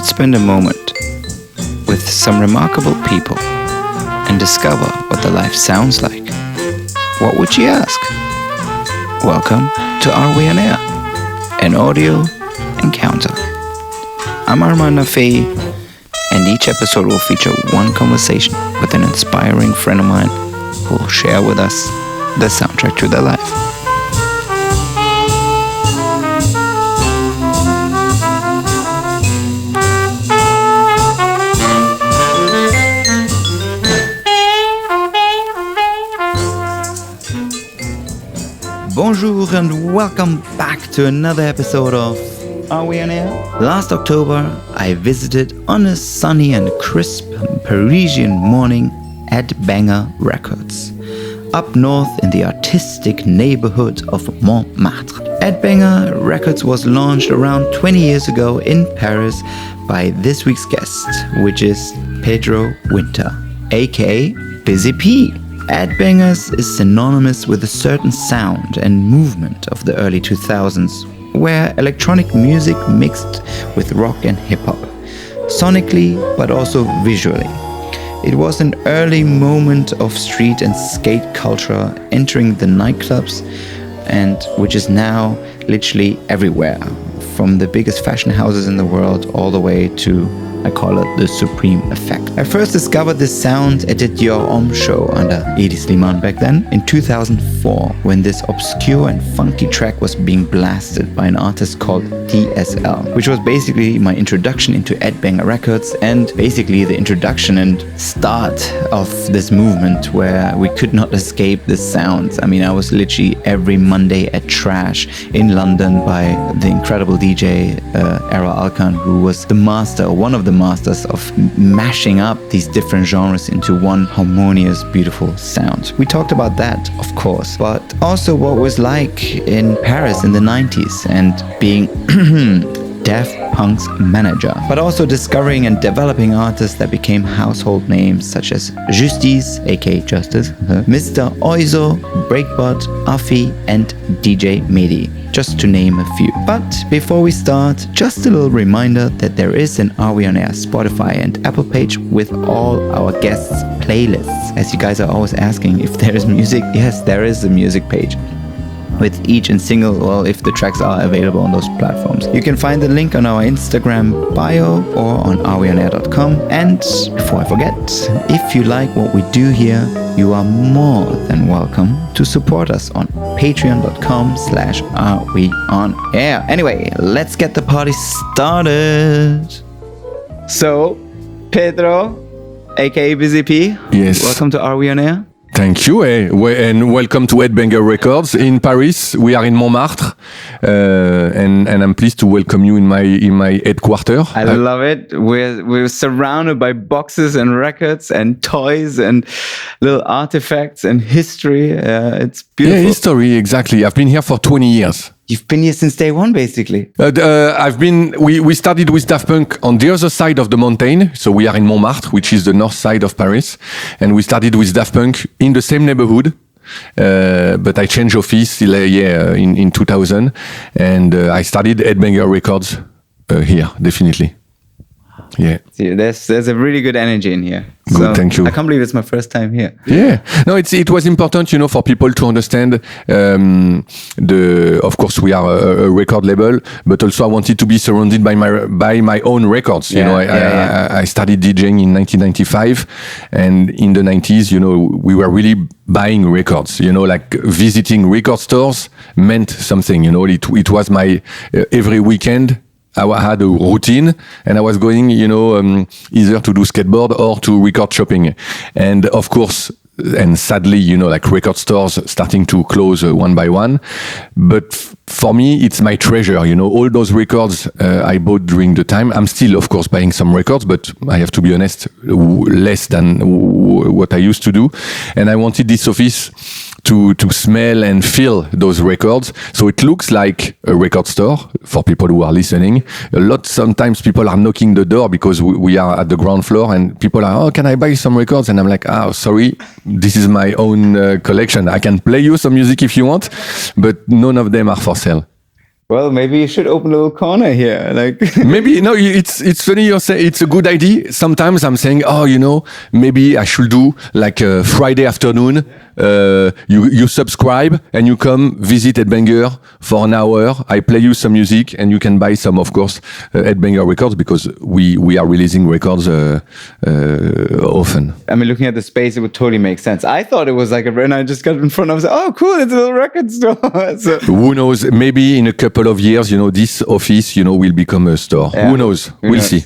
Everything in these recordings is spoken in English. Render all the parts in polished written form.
could spend a moment with some remarkable people and discover what their life sounds like, what would you ask? Welcome to Are We On Air? An audio encounter. I'm Arman, and each episode will feature one conversation with an inspiring friend of mine who will share with us the soundtrack to their life. Bonjour and welcome back to another episode of Are We On Air? Last October, I visited on a sunny and crisp Parisian morning Headbangers Records, up north in the artistic neighborhood of Montmarte. Headbangers Records was launched around 20 years ago in Paris by this week's guest, which is Pedro Winter, aka Busy P. Headbangers is synonymous with a certain sound and movement of the early 2000s, where electronic music mixed with rock and hip-hop, sonically but also visually. It was an early moment of street and skate culture entering the nightclubs, and which is now literally everywhere, from the biggest fashion houses in the world all the way to, I call it, the supreme effect. I first discovered this sound at the Dior Homme show under Edi Slimane back then in 2004, when this obscure and funky track was being blasted by an artist called TSL, which was basically my introduction into Headbangers Records and basically the introduction and start of this movement where we could not escape the sounds. I mean, I was literally every Monday at Trash in London by the incredible DJ Era Alkan, who was the master, one of the masters of mashing up these different genres into one harmonious, beautiful sound. We talked about that, of course, but also what it was like in Paris in the 90s and being Daft Punk's manager, but also discovering and developing artists that became household names such as Justice, aka Justice, Mr. Oizo, Breakbot, Afi, and DJ Medi, just to name a few. But before we start, just a little reminder that there is an Are We On Air Spotify and Apple page with all our guests' playlists. As you guys are always asking if there is music, yes, there is a music page with each and single, well, if the tracks are available on those platforms. You can find the link on our Instagram bio or on areweonair.com. And before I forget, if you like what we do here, you are more than welcome to support us on patreon.com/areweonair. Anyway, let's get the party started. So, Pedro, aka Busy P, yes. Welcome to Are We On Air? Thank you, and welcome to Headbangers Records in Paris. We are in Montmartre, and I'm pleased to welcome you in my headquarters. I love it. We're surrounded by boxes and records and toys and little artifacts and history. It's beautiful. Yeah, history, exactly. I've been here for 20 years. You've been here since day one, basically. We started with Daft Punk on the other side of the mountain. So we are in Montmartre, which is the north side of Paris. And we started with Daft Punk in the same neighborhood. But I changed office in 2000. And I started Headbangers Records here, definitely. Yeah. See, there's a really good energy in here. Good, so thank you. I can't believe it's my first time here. Yeah. No, it was important, for people to understand of course we are a record label, but also I wanted to be surrounded by my own records. I started DJing in 1995, and in the 90s, we were really buying records. Like visiting record stores meant something. It was my every weekend. I had a routine, and I was going, either to do skateboard or to record shopping. And of course, and sadly, like record stores starting to close one by one. But for me, it's my treasure, all those records I bought during the time. I'm still, of course, buying some records, but I have to be honest, less than what I used to do. And I wanted this office to smell and feel those records. So it looks like a record store for people who are listening. Sometimes people are knocking the door because we are at the ground floor and people are, can I buy some records? And I'm like, sorry, this is my own collection. I can play you some music if you want, but none of them are for sale. Well, maybe you should open a little corner here. Like maybe no, it's funny you're saying it's a good idea. Sometimes I'm saying, oh, maybe I should do like a Friday afternoon. You subscribe and you come visit Headbanger for an hour. I play you some music and you can buy some, of course, Headbanger records because we are releasing records often. I mean, looking at the space, it would totally make sense. I thought it was like and I just got in front of, oh, cool, it's a little record store. So, who knows? Maybe in a couple of years, this office, will become a store. Yeah. Who knows? We'll see.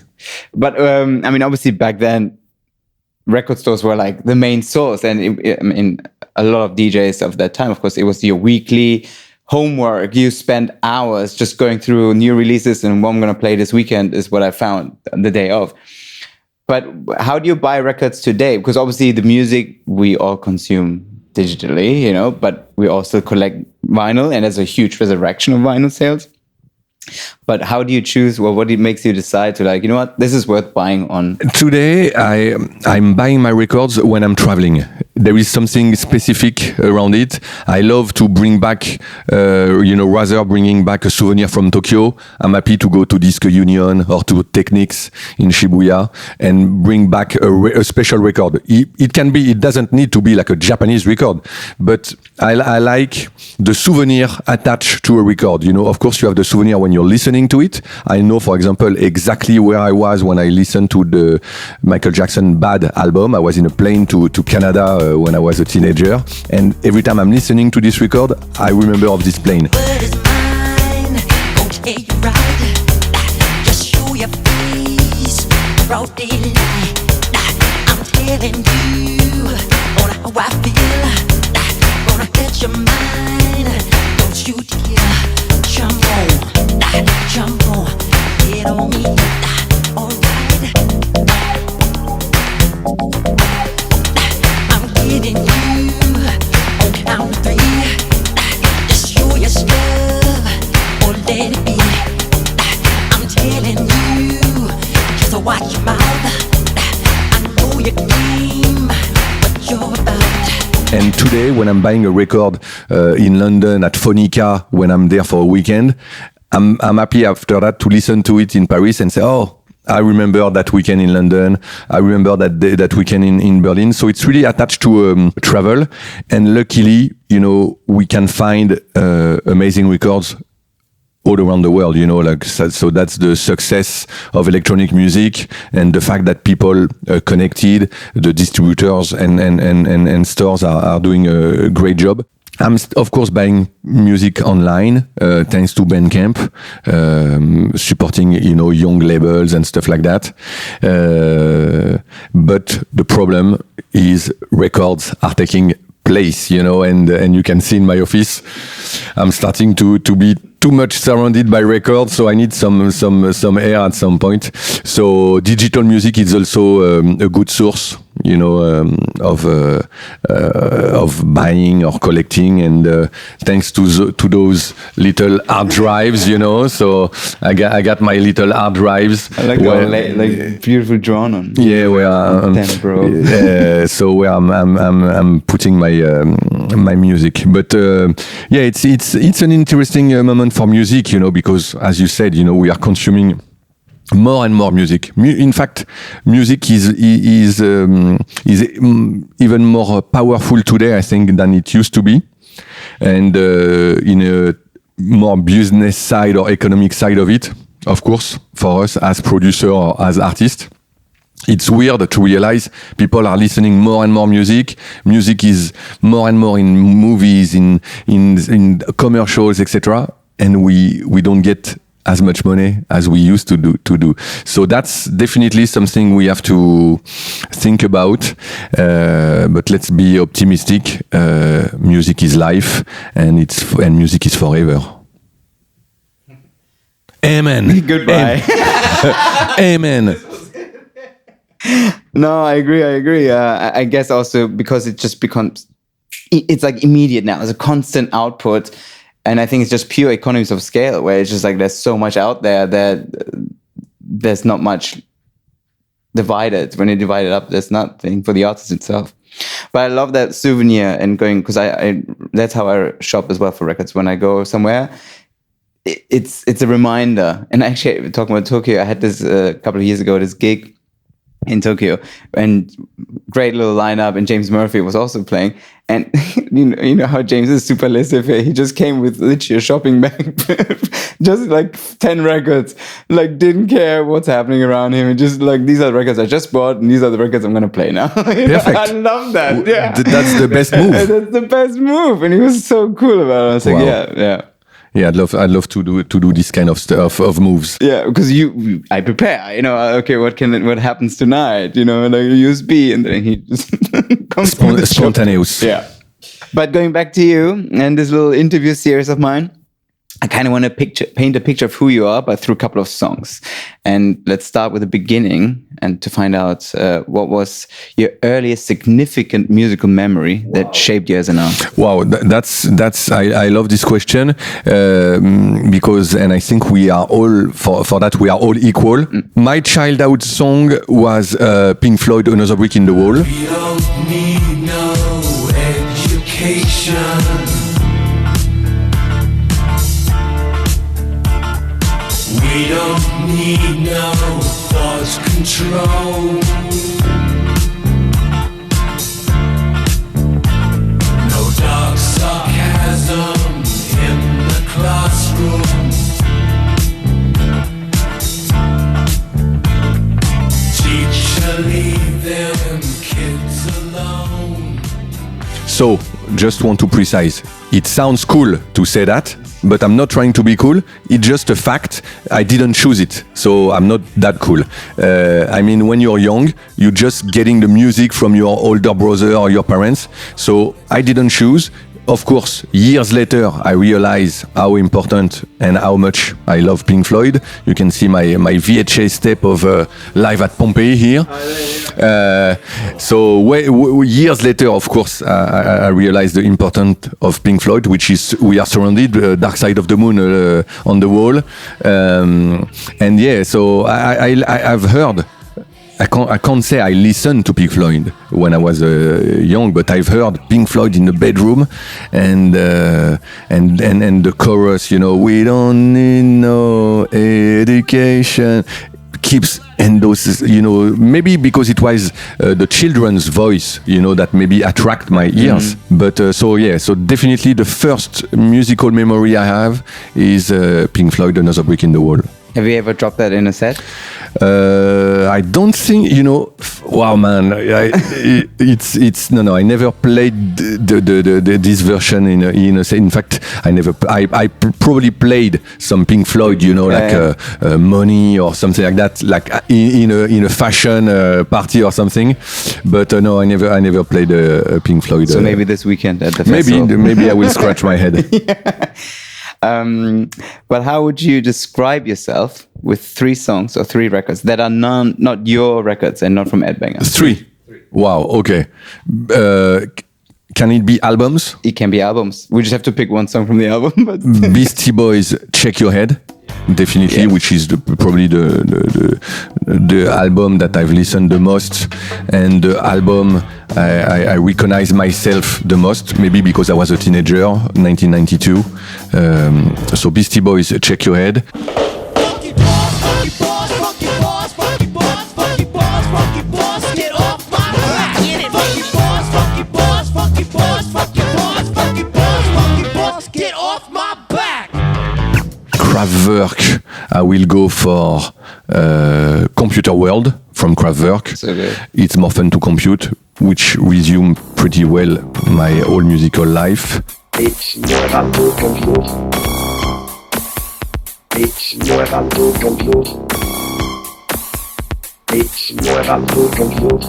But I mean, obviously back then, record stores were like the main source, and in a lot of DJs of that time, of course, it was your weekly homework. You spend hours just going through new releases, and what I'm going to play this weekend is what I found the day of. But how do you buy records today? Because obviously the music we all consume digitally, but we also collect vinyl, and there's a huge resurrection of vinyl sales. But how do you choose? Well, what makes you decide to like, what, this is worth buying on? Today, I'm buying my records when I'm traveling. There is something specific around it. I love to bring back, rather bringing back a souvenir from Tokyo. I'm happy to go to Disco Union or to Technics in Shibuya and bring back a special record. It doesn't need to be like a Japanese record, but I like the souvenir attached to a record. Of course, you have the souvenir when you're listening to it. I know, for example, exactly where I was when I listened to the Michael Jackson Bad album. I was in a plane to Canada when I was a teenager, and every time I'm listening to this record, I remember of this plane. Word is mine, won't take you right. Just show your face, broad daylight. I'm telling you on how I feel. Gonna get your mind, don't you dare. Jump on, get on me, alright. I'm getting you on count of 3. Just show your stuff or let it be. I'm telling you, just watch your mouth. I know your game, what you're about. And today, when I'm buying a record in London at Phonica, when I'm there for a weekend, I'm happy after that to listen to it in Paris and say, oh, I remember that weekend in London. I remember that weekend in Berlin. So it's really attached to travel. And luckily, we can find amazing records all around the world, so that's the success of electronic music and the fact that people connected, the distributors and stores are doing a great job. I'm of course buying music online thanks to Bandcamp, supporting young labels and stuff like that. But the problem is records are taking place, and you can see in my office, I'm starting to be too much surrounded by records, so I need some air at some point. So digital music is also a good source, of buying or collecting, and thanks to those little hard drives, So I got my little hard drives. I like like beautiful drawn on. Yeah, where so where I'm putting my music, but it's an interesting moment for music, because as you said, we are consuming more and more music. In fact, music is even more powerful today, I think, than it used to be, and in a more business side or economic side of it, of course, for us as producer or as artist. It's weird to realize people are listening more and more music. Music is more and more in movies, in commercials, etc. And we don't get as much money as we used to do. So that's definitely something we have to think about. But let's be optimistic. Music is life, and music is forever. Amen. Goodbye. Amen. No, I agree. I guess also because it just becomes, it's like immediate now. It's a constant output. And I think it's just pure economies of scale, where it's just like there's so much out there that there's not much divided. When you divide it up, there's nothing for the artist itself. But I love that souvenir and going, because I that's how I shop as well for records. When I go somewhere, it's a reminder. And actually, talking about Tokyo, I had this a couple of years ago, this gig in Tokyo, and great little lineup, and James Murphy was also playing. And you know how James is super laissez-faire. He just came with literally a shopping bag, just like 10 records, like didn't care what's happening around him. And just like, these are the records I just bought, and these are the records I'm gonna play now. Perfect. I love that. Yeah, that's the best move. That's the best move, and he was so cool about it. I was like, yeah. Yeah, I'd love to do this kind of stuff of moves. Yeah, because I prepare. You know, okay, what happens tonight? You know, like USB, and then he just comes spontaneous. Yeah. But going back to you and this little interview series of mine, I kind of want to paint a picture of who you are, but through a couple of songs. And let's start with the beginning and to find out what was your earliest significant musical memory that shaped you as an artist. Wow, I love this question because, and I think we are all for that we are all equal. My childhood song was Pink Floyd, Another Brick in the Wall. We don't need no education. We don't need no thought control. No dark sarcasm in the classroom. Teacher, leave them kids alone. So, just want to precise, it sounds cool to say that, but I'm not trying to be cool. It's just a fact. I didn't choose it, so I'm not that cool. I mean, when you're young, you're just getting the music from your older brother or your parents. So I didn't choose. Of course, years later, I realized how important and how much I love Pink Floyd. You can see my VHS tape of Live at Pompeii here. So years later, of course, I realized the importance of Pink Floyd, which is we are surrounded, Dark Side of the Moon on the wall. And yeah, so I've heard. I can't say I listened to Pink Floyd when I was young, but I've heard Pink Floyd in the bedroom, and the chorus, you know, we don't need no education, keeps, and those, you know, maybe because it was the children's voice, you know, that maybe attract my ears. But so definitely the first musical memory I have is Pink Floyd, Another Brick in the Wall. Have you ever dropped that in a set? I don't think, you know. Wow, man, it's no. I never played this version in a set. In fact, I probably played some Pink Floyd, you know, like Money or something like that, like in a fashion party or something. But no, I never played Pink Floyd. So maybe this weekend at the festival. Maybe I will scratch my head. But how would you describe yourself with 3 songs or 3 records that are not your records and not from headbangers? 3. Wow. Okay. Can it be albums? It can be albums. We just have to pick one song from the album. But Beastie Boys, Check Your Head. Definitely, yes. Which is probably the album that I've listened the most, and the album I recognize myself the most, maybe because I was a teenager, 1992. So Beastie Boys, Check Your Head. Kraftwerk, I will go for Computer World from Kraftwerk. So good. It's more fun to compute, which resume pretty well my whole musical life. It's more fun to compute. It's more fun to compute. It's more fun to compute.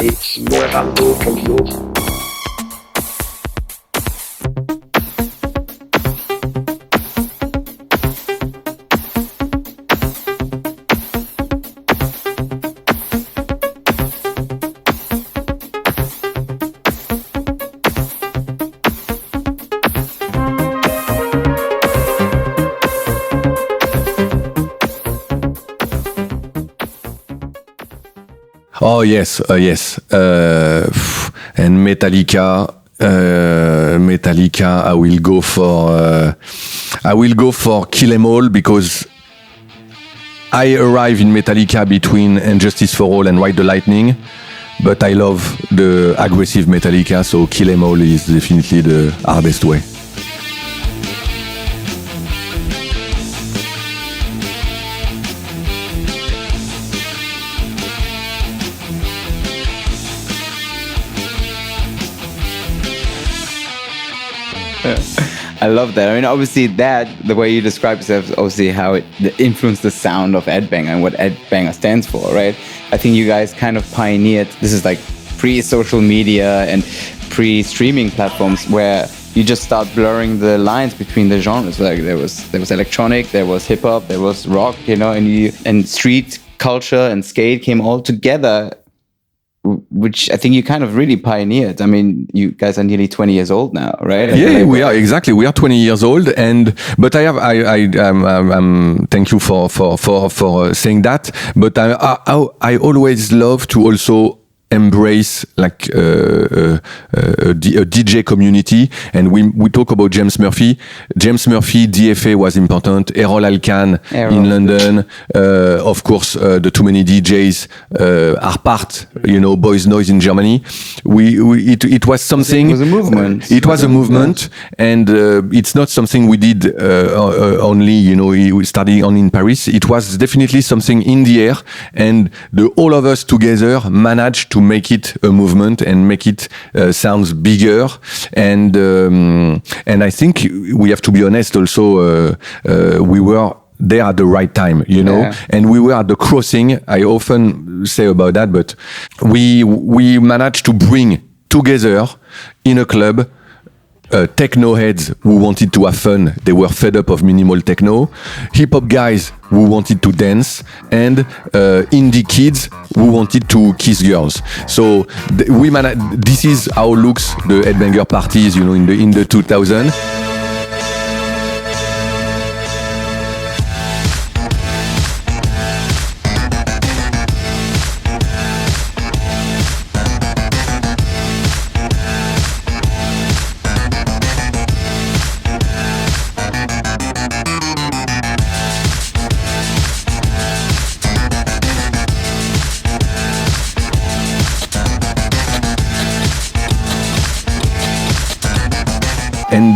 It's more fun to compute. Oh yes, yes. And Metallica, Metallica, I will go for Kill 'Em All, because I arrive in Metallica between And Justice for All and Ride the Lightning, but I love the aggressive Metallica, so Kill 'Em All is definitely the hardest way. I love that. I mean, obviously the way you describe yourself is obviously how it influenced the sound of headbanger and what headbanger stands for, right? I think you guys kind of pioneered, this is like pre-social media and pre-streaming platforms, where you just start blurring the lines between the genres. Like there was electronic, there was hip hop, there was rock, and street culture and skate came all together, which I think you kind of really pioneered. I mean, you guys are nearly 20 years old now, right? Yeah, we are, exactly. We are 20 years old, but thank you for saying that. But I always love to also embrace like a DJ community, and we talk about James Murphy. James Murphy, DFA was important. Errol Alkan in London, of course. The Too Many DJs are part. Boys Noise in Germany. It was something. It was a movement. It was a movement, and it's not something we did only. Starting on in Paris. It was definitely something in the air, and all of us together managed to make it a movement and make it sounds bigger, and I think we have to be honest also, we were there at the right time, and we were at the crossing. I often say about that, but we managed to bring together in a club techno heads who wanted to have fun, they were fed up of minimal techno, hip hop guys who wanted to dance, and indie kids who wanted to kiss girls. So this is how looks the headbanger parties, in the 2000s.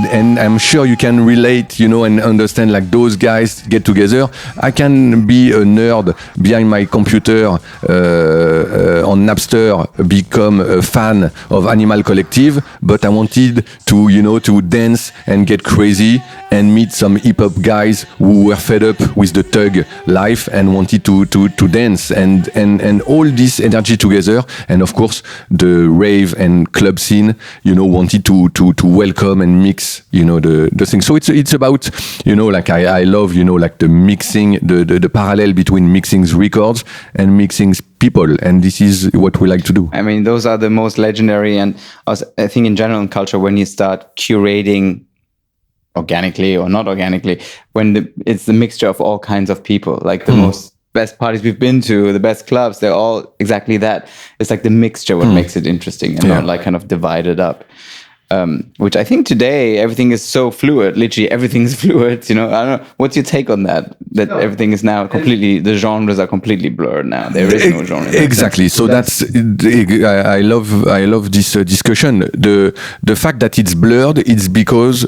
And I'm sure you can relate, and understand, like, those guys get together. I can be a nerd behind my computer on Napster, become a fan of Animal Collective, but I wanted to dance and get crazy and meet some hip-hop guys who were fed up with the thug life and wanted to dance, and all this energy together. And of course, the rave and club scene, wanted to welcome and mix, the thing. So it's about, like I love, like the mixing, the parallel between mixing records and mixing people, and this is what we like to do. I mean, those are the most legendary, and I think in general in culture, when you start curating organically or not organically, when it's the mixture of all kinds of people, like the best parties we've been to, the best clubs, they're all exactly that. It's like the mixture what makes it interesting, and not like kind of divided up. Which I think today everything is so fluid. Literally everything's fluid. I don't know. What's your take on that? That everything is now completely, the genres are completely blurred now. There is no genre. Exactly. So that's I love this discussion. The fact that it's blurred, it's because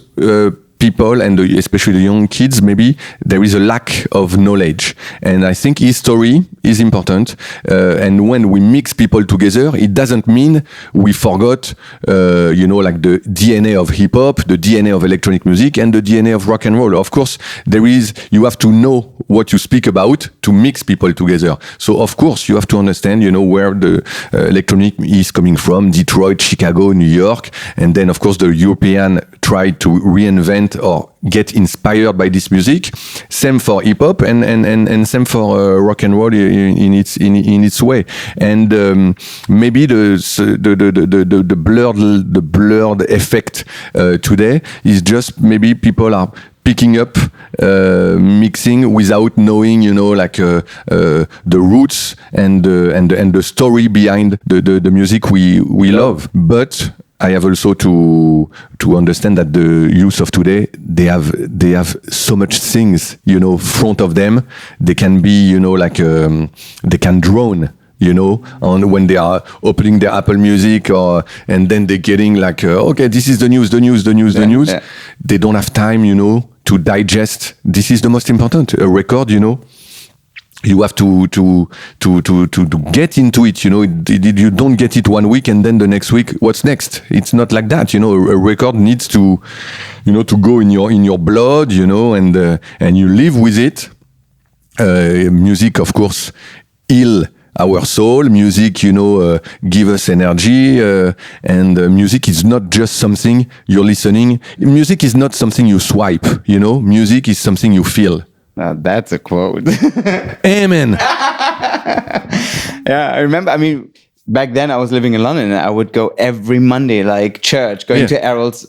people, and especially the young kids, maybe there is a lack of knowledge, and I think history is important. And when we mix people together, it doesn't mean we forgot, like the DNA of hip hop, the DNA of electronic music, and the DNA of rock and roll. Of course, you have to know what you speak about to mix people together. So of course, you have to understand, where the electronic is coming from: Detroit, Chicago, New York, and then of course the European tried to reinvent or get inspired by this music. Same for hip hop, and same for rock and roll in its way. And maybe the blurred effect today is just maybe people are picking up mixing without knowing, the roots and the story behind the music we love. But I have also to understand that the youth of today, they have so much things, you know, front of them. They can be, you know, like they can drone, you know, on when they are opening their Apple Music, and then they're getting like, okay, this is the news. Yeah. They don't have time, you know, to digest. This is the most important. A record, you know, you have to get into it, you know. You don't get it 1 week and then the next week, what's next? It's not like that, you know. A record needs to, you know, to go in your blood, you know, and you live with it. Music, of course, heal our soul. Music, you know, give us energy, and music is not just something you're listening. Music is not something you swipe, you know. Music is something you feel. Now that's a quote. Amen. Yeah, I remember. I mean, back then I was living in London, and I would go every Monday, like church, going to Errol's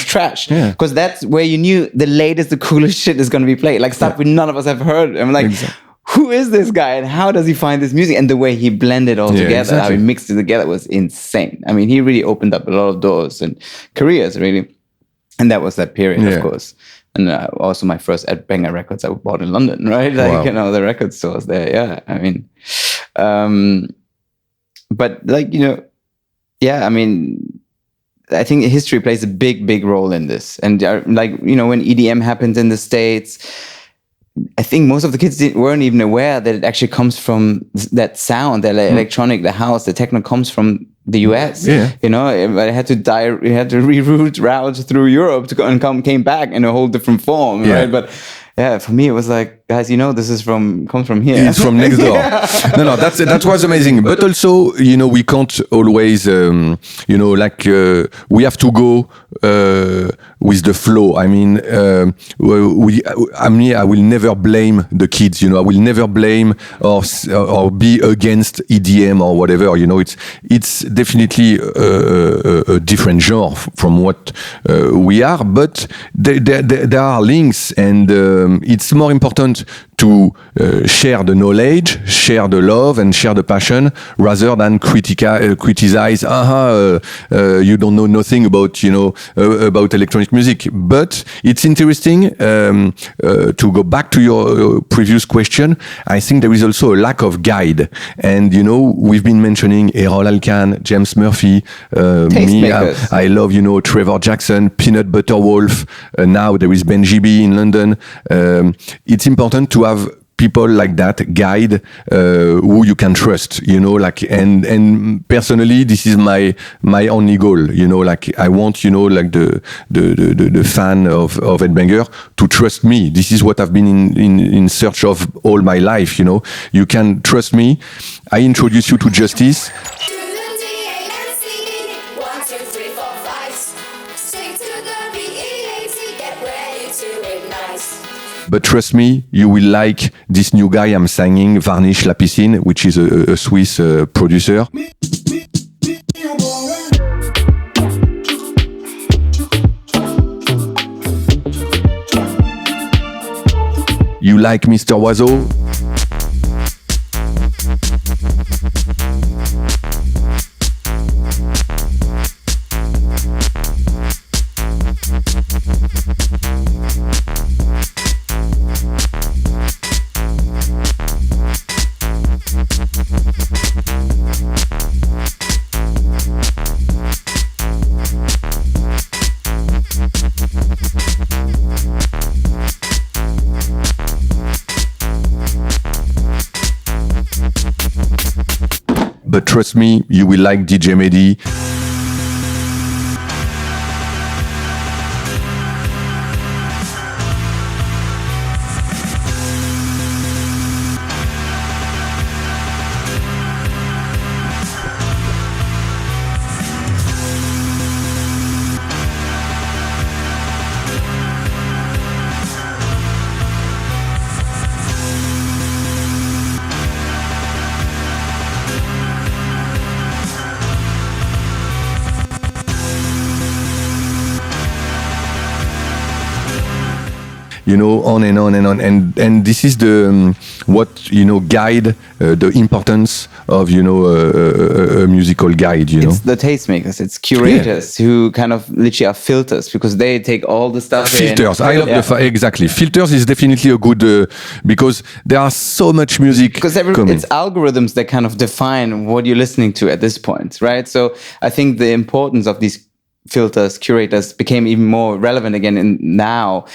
Trash, because that's where you knew the latest, the coolest shit is going to be played, like stuff we none of us have heard. I'm like, who is this guy, and how does he find this music? And the way he blended all together, how he mixed it together was insane. I mean, he really opened up a lot of doors and careers, really. And that was that period, of course. And also my first headbanger records I bought in London, right? Like, you know, the record stores there. Yeah, I mean, but like, you know, I mean, I think history plays a big role in this. And like, you know, when EDM happens in the States, I think most of the kids weren't even aware that it actually comes from that sound, that electronic, the house, the techno comes from the US. You know, I had to reroute routes through Europe to go and came back in a whole different form, right? But yeah, for me it was like, guys, you know, this is comes from here. It's from next door. No, that was amazing. But also, you know, we can't always, you know, like we have to go with the flow. I mean, I will never blame the kids. You know, I will never blame or be against EDM or whatever. You know, it's definitely a different genre from what we are, but there are links, and it's more important to share the knowledge, share the love, and share the passion, rather than criticize. You don't know nothing about, you know, about electronic music. But it's interesting to go back to your previous question. I think there is also a lack of guide, and you know, we've been mentioning Errol Alkan, James Murphy, me. I love, you know, Trevor Jackson, Peanut Butter Wolf. Now there is Benji B in London. It's important to have people like that guide who you can trust, you know, like, and personally this is my only goal, you know, like I want, you know, like the fan of Headbanger to trust me. This is what I've been in search of all my life, you know. You can trust me. I introduce you to Justice. But trust me, you will like this new guy I'm singing, Varnish La Piscine, which is a Swiss producer. You like Mr. Oiseau? But trust me, you will like DJ Mehdi. you know, on and on and on. And this is the what, you know, guide the importance of, you know, a musical guide, you know. It's the tastemakers, it's curators who kind of literally are filters, because they take all the stuff filters. in. I love exactly. Filters is definitely a good because there are so much music. Because it's algorithms that kind of define what you're listening to at this point, right? So I think the importance of these filters, curators, became even more relevant again now,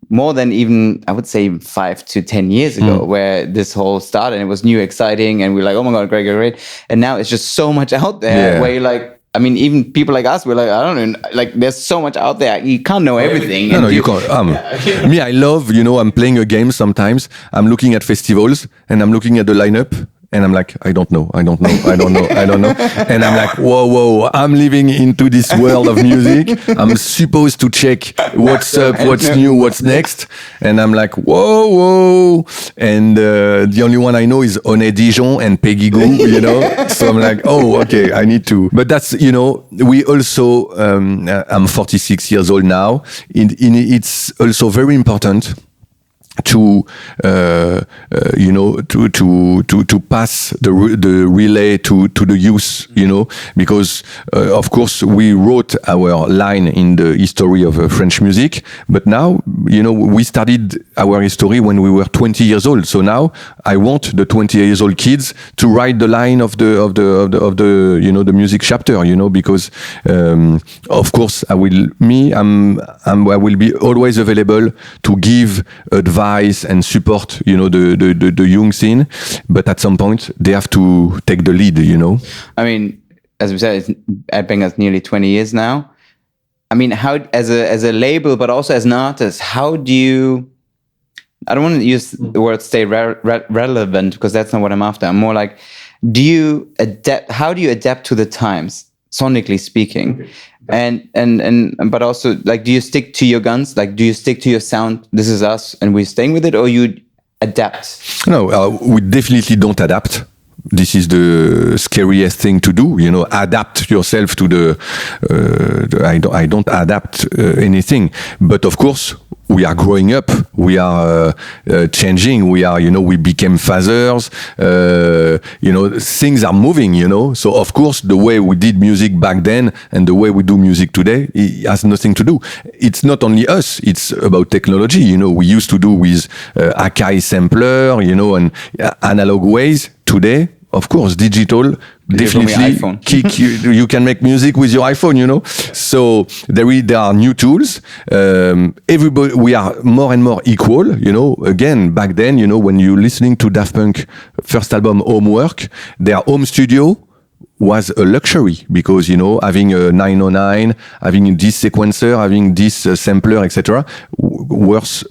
more than even, I would say, 5 to 10 years ago, where this whole started, and it was new, exciting, and we're like, oh my God, great. And now it's just so much out there where you're like, I mean, even people like us, we're like, I don't know, like there's so much out there. You can't know everything. No, you can't. Me, I love, you know, I'm playing a game sometimes. I'm looking at festivals and I'm looking at the lineup. And I'm like, I don't know. And I'm like, whoa, I'm living into this world of music. I'm supposed to check what's up, what's new, what's next. And I'm like, whoa. And the only one I know is Onet Dijon and Peggy Goo, you know? So I'm like, oh, okay, I need to. But that's, you know, we also, I'm 46 years old now. It's also very important to you know, to pass the relay to the youth, you know, because of course we wrote our line in the history of French music, but now, you know, we started our history when we were 20 years old. So now I want the 20 years old kids to write the line of the you know, the music chapter, you know, because of course I will be always available to give advice and support, you know, the young scene, but at some point they have to take the lead, you know. I mean, as we said, headbangers nearly 20 years now. I mean, how, as a label, but also as an artist, how do you, I don't want to use the word stay relevant, because that's not what I'm after. I'm more like, do you adapt, how do you adapt to the times, sonically speaking? And but also, like, do you stick to your guns? Like, do you stick to your sound? This is us, and we're staying with it, or you adapt? No, we definitely don't adapt. This is the scariest thing to do, you know. Adapt yourself to the. I don't adapt anything, but of course we are growing up. We are changing. We are, you know, we became fathers. You know, things are moving. You know, so of course the way we did music back then and the way we do music today, it has nothing to do. It's not only us. It's about technology. You know, we used to do with Akai sampler, you know, and analog ways. Today, of course, digital, definitely you can make music with your iPhone, you know. So there are new tools. Everybody, we are more and more equal, you know. Again, back then, you know, when you're listening to Daft Punk first album Homework, their home studio was a luxury, because, you know, having a 909, having this sequencer, having this sampler, etc., worth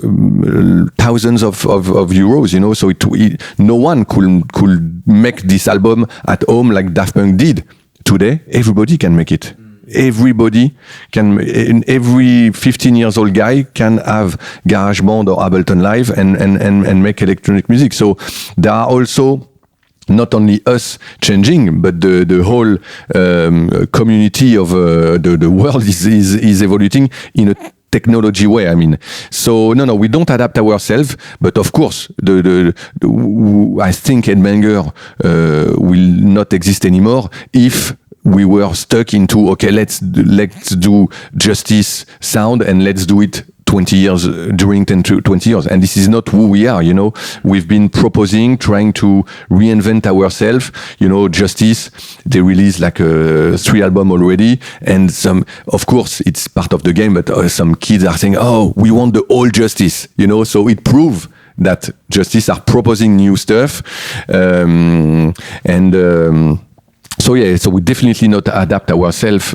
thousands of euros, you know. So no one could make this album at home like Daft Punk did. Today, everybody can make it. Everybody can. Every 15 years old guy can have GarageBand or Ableton Live and make electronic music. So there are also not only us changing, but the whole community of the world is evolving in a technology way. I mean, so no, we don't adapt ourselves, but of course, I think headbanger will not exist anymore if we were stuck into, okay, let's do Justice sound and let's do it 20 years during 20 years, and this is not who we are, you know. We've been trying to reinvent ourselves, you know. Justice, they released like 3 albums already, and some, of course, it's part of the game, but some kids are saying, oh, we want the old Justice, you know. So it proves that Justice are proposing new stuff, so yeah, so we definitely not adapt ourselves.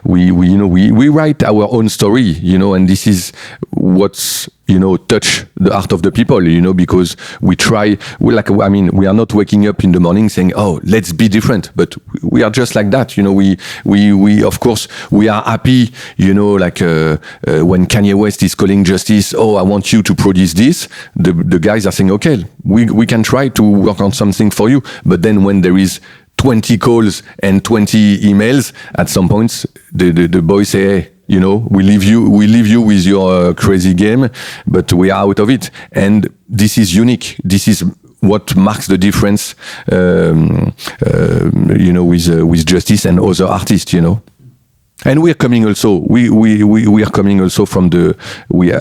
We write our own story, you know, and this is what's, you know, touch the heart of the people, you know, because we are not waking up in the morning saying, oh, let's be different, but we are just like that, you know. We of course we are happy, you know, like when Kanye West is calling Justice, oh, I want you to produce this, the guys are saying, okay, we can try to work on something for you, but then when there is 20 calls and 20 emails, at some points the boys say, hey, You know, we leave you with your crazy game, but we are out of it. And this is unique. This is what marks the difference, you know, with Justice and other artists, you know. And we are coming also. We are coming also from the.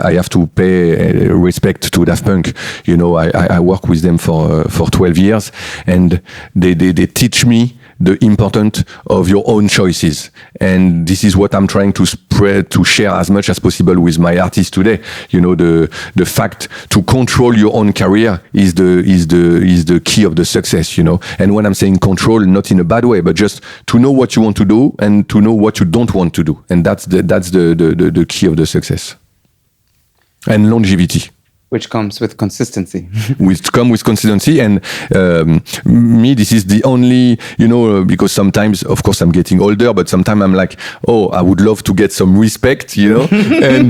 I have to pay respect to Daft Punk. You know, I work with them for 12 years, and they teach me the importance of your own choices. And this is what I'm trying to spread, to share as much as possible with my artists today. You know, the fact to control your own career is the key of the success, you know. And when I'm saying control, not in a bad way, but just to know what you want to do and to know what you don't want to do. And that's the key of the success. And longevity. Which comes with consistency. Which come with consistency. And me, this is the only, you know, because sometimes, of course, I'm getting older, but sometimes I'm like, oh, I would love to get some respect, you know, and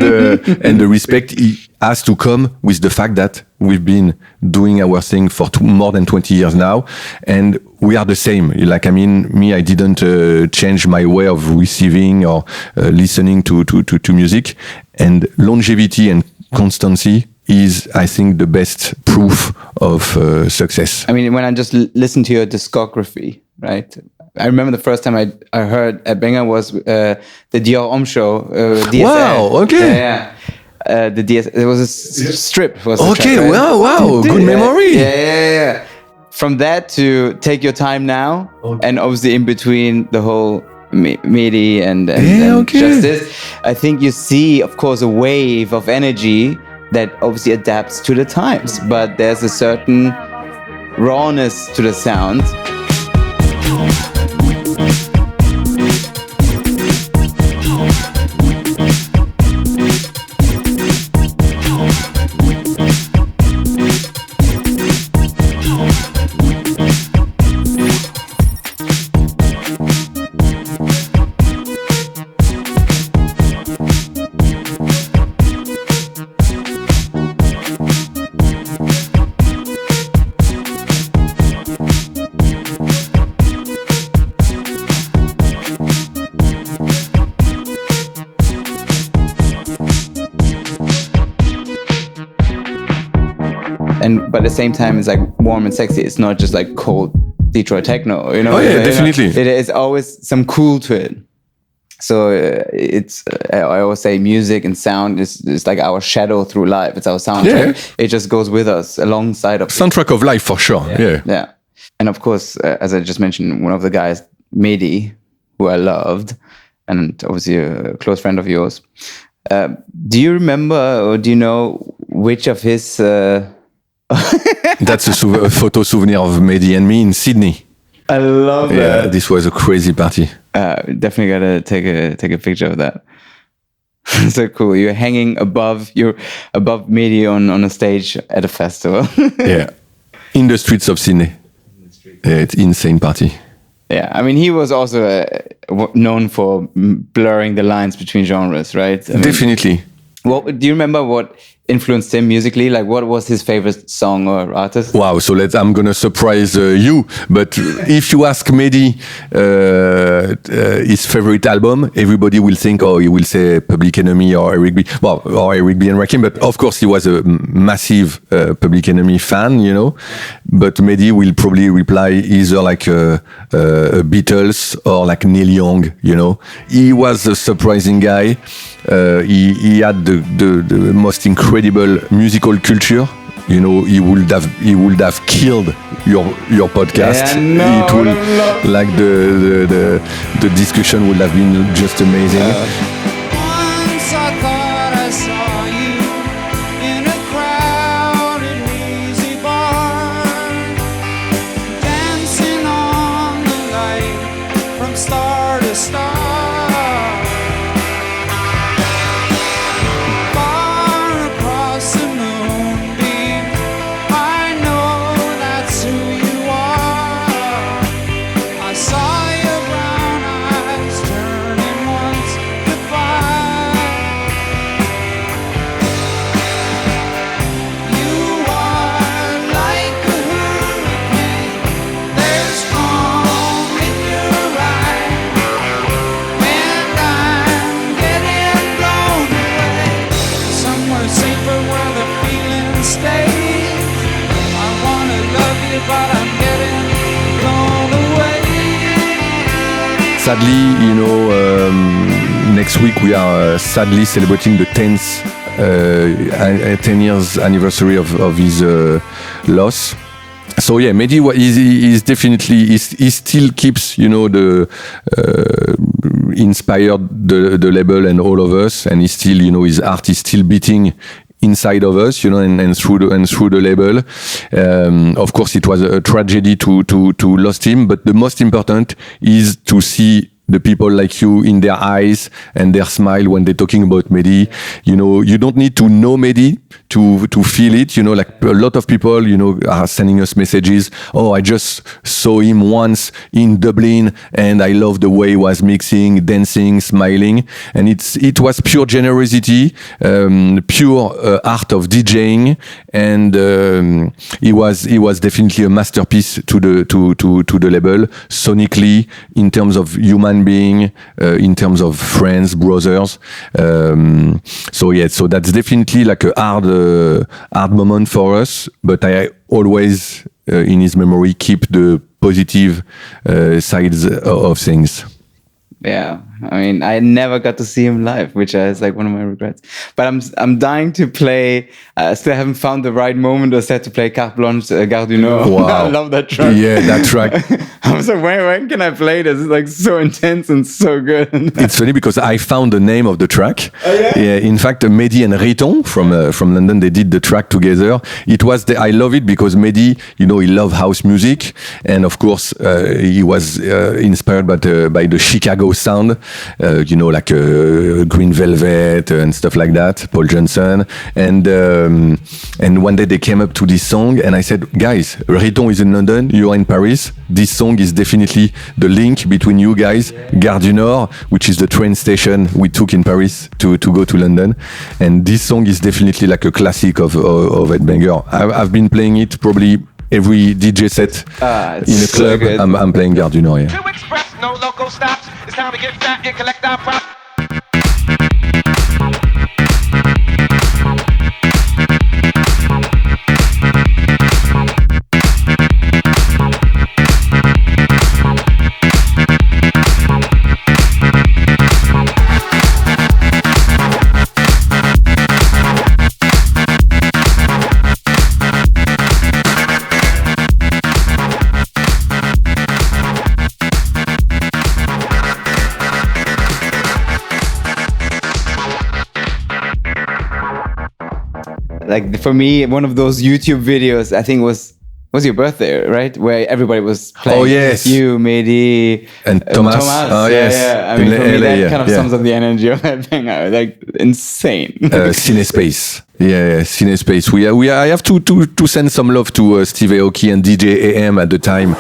the respect has to come with the fact that we've been doing our thing for more than 20 years now, and we are the same. Like, I mean, me, I didn't change my way of receiving or listening to music, and longevity and constancy is, I think, the best proof of success. I mean, when I just listened to your discography, right? I remember the first time I heard Headbanger was the Dior Homme show. DSL. Wow, okay. Yeah. The DS, it was a strip. Was okay, track, right? wow, good memory. Yeah. From that to Take Your Time Now, and obviously in between the whole Medi and Justice, I think you see, of course, a wave of energy that obviously adapts to the times, but there's a certain rawness to the sound. But at the same time, it's like warm and sexy. It's not just like cold Detroit techno, you know? Oh yeah, definitely. It is always some cool to it. So it's, I always say music and sound is like our shadow through life. It's our soundtrack. Yeah. It just goes with us alongside of soundtrack of life for sure. Yeah. And of course, as I just mentioned, one of the guys, Medi, who I loved, and obviously a close friend of yours. Do you remember or do you know which of his... That's a photo souvenir of Medi and me in Sydney. I love that. Yeah, this was a crazy party. Definitely gotta take a picture of that. So cool. You're hanging above Medi on a stage at a festival. Yeah, in the streets of Sydney. Yeah, it's insane party. Yeah, I mean, he was also known for blurring the lines between genres, right? I mean, definitely. Do you remember what influenced him musically? Like, what was his favorite song or artist? Wow, so I'm gonna surprise you. But if you ask Medi his favorite album, everybody will think, he will say Public Enemy or Eric B. Well, or Eric B and Rakim. But of course, he was a massive Public Enemy fan, you know. But Medi will probably reply either like a Beatles or like Neil Young, you know. He was a surprising guy. He had the most incredible musical culture. You know, he would have killed your podcast. Yeah, it would, like the discussion would have been just amazing. Once I thought I saw you in a crowded lazy bar, dancing on the light from star to star. Saw your brown eyes turning once to Sadly, next week we are sadly celebrating the 10 years anniversary of his loss. So yeah, Mehdi is definitely he still keeps the inspired the label and all of us, and he still his art is still beating inside of us, and through the label. Of course, it was a tragedy to lose him, but the most important is to see the people like you in their eyes and their smile when they're talking about Mehdi. You don't need to know Mehdi to feel it. Like a lot of people, are sending us messages. Oh, I just saw him once in Dublin and I love the way he was mixing, dancing, smiling. And it was pure generosity, pure art of DJing. And he was definitely a masterpiece to the label, sonically, in terms of human being, in terms of friends, brothers. So that's definitely like a hard moment for us, but I always in his memory keep the positive sides of things. Yeah, I mean, I never got to see him live, which is like one of my regrets. But I'm dying to play. I still haven't found the right moment or set to play Carte Blanche, Gare du Nord. Wow. I love that track. Yeah, that track. I was like, when can I play this? It's like so intense and so good. It's funny because I found the name of the track. Oh, yeah? Yeah, in fact, Mehdi and Riton from London, they did the track together. I love it because Mehdi, he loved house music, and of course, he was inspired by the Chicago sound, like Green Velvet and stuff like that, Paul Johnson. And one day they came up to this song, and I said, guys, Riton is in London, you are in Paris. This song is definitely the link between you guys. Gare du Nord, which is the train station we took in Paris to go to London. And this song is definitely like a classic of headbanger. I've been playing it probably every DJ set in a club. So I'm playing Gare du Nord, yeah. To express no local stops. It's time to get fat and collect our props. Like for me, one of those YouTube videos, I think was your birthday, right? Where everybody was playing. Oh, yes. You, Mehdi, and Thomas. Oh, yes. Yeah. I mean, In for me, LA, that kind of sums up the energy of that thing. Like insane. Cinespace. Yeah, Cinespace. I have to send some love to Steve Aoki and DJ AM at the time.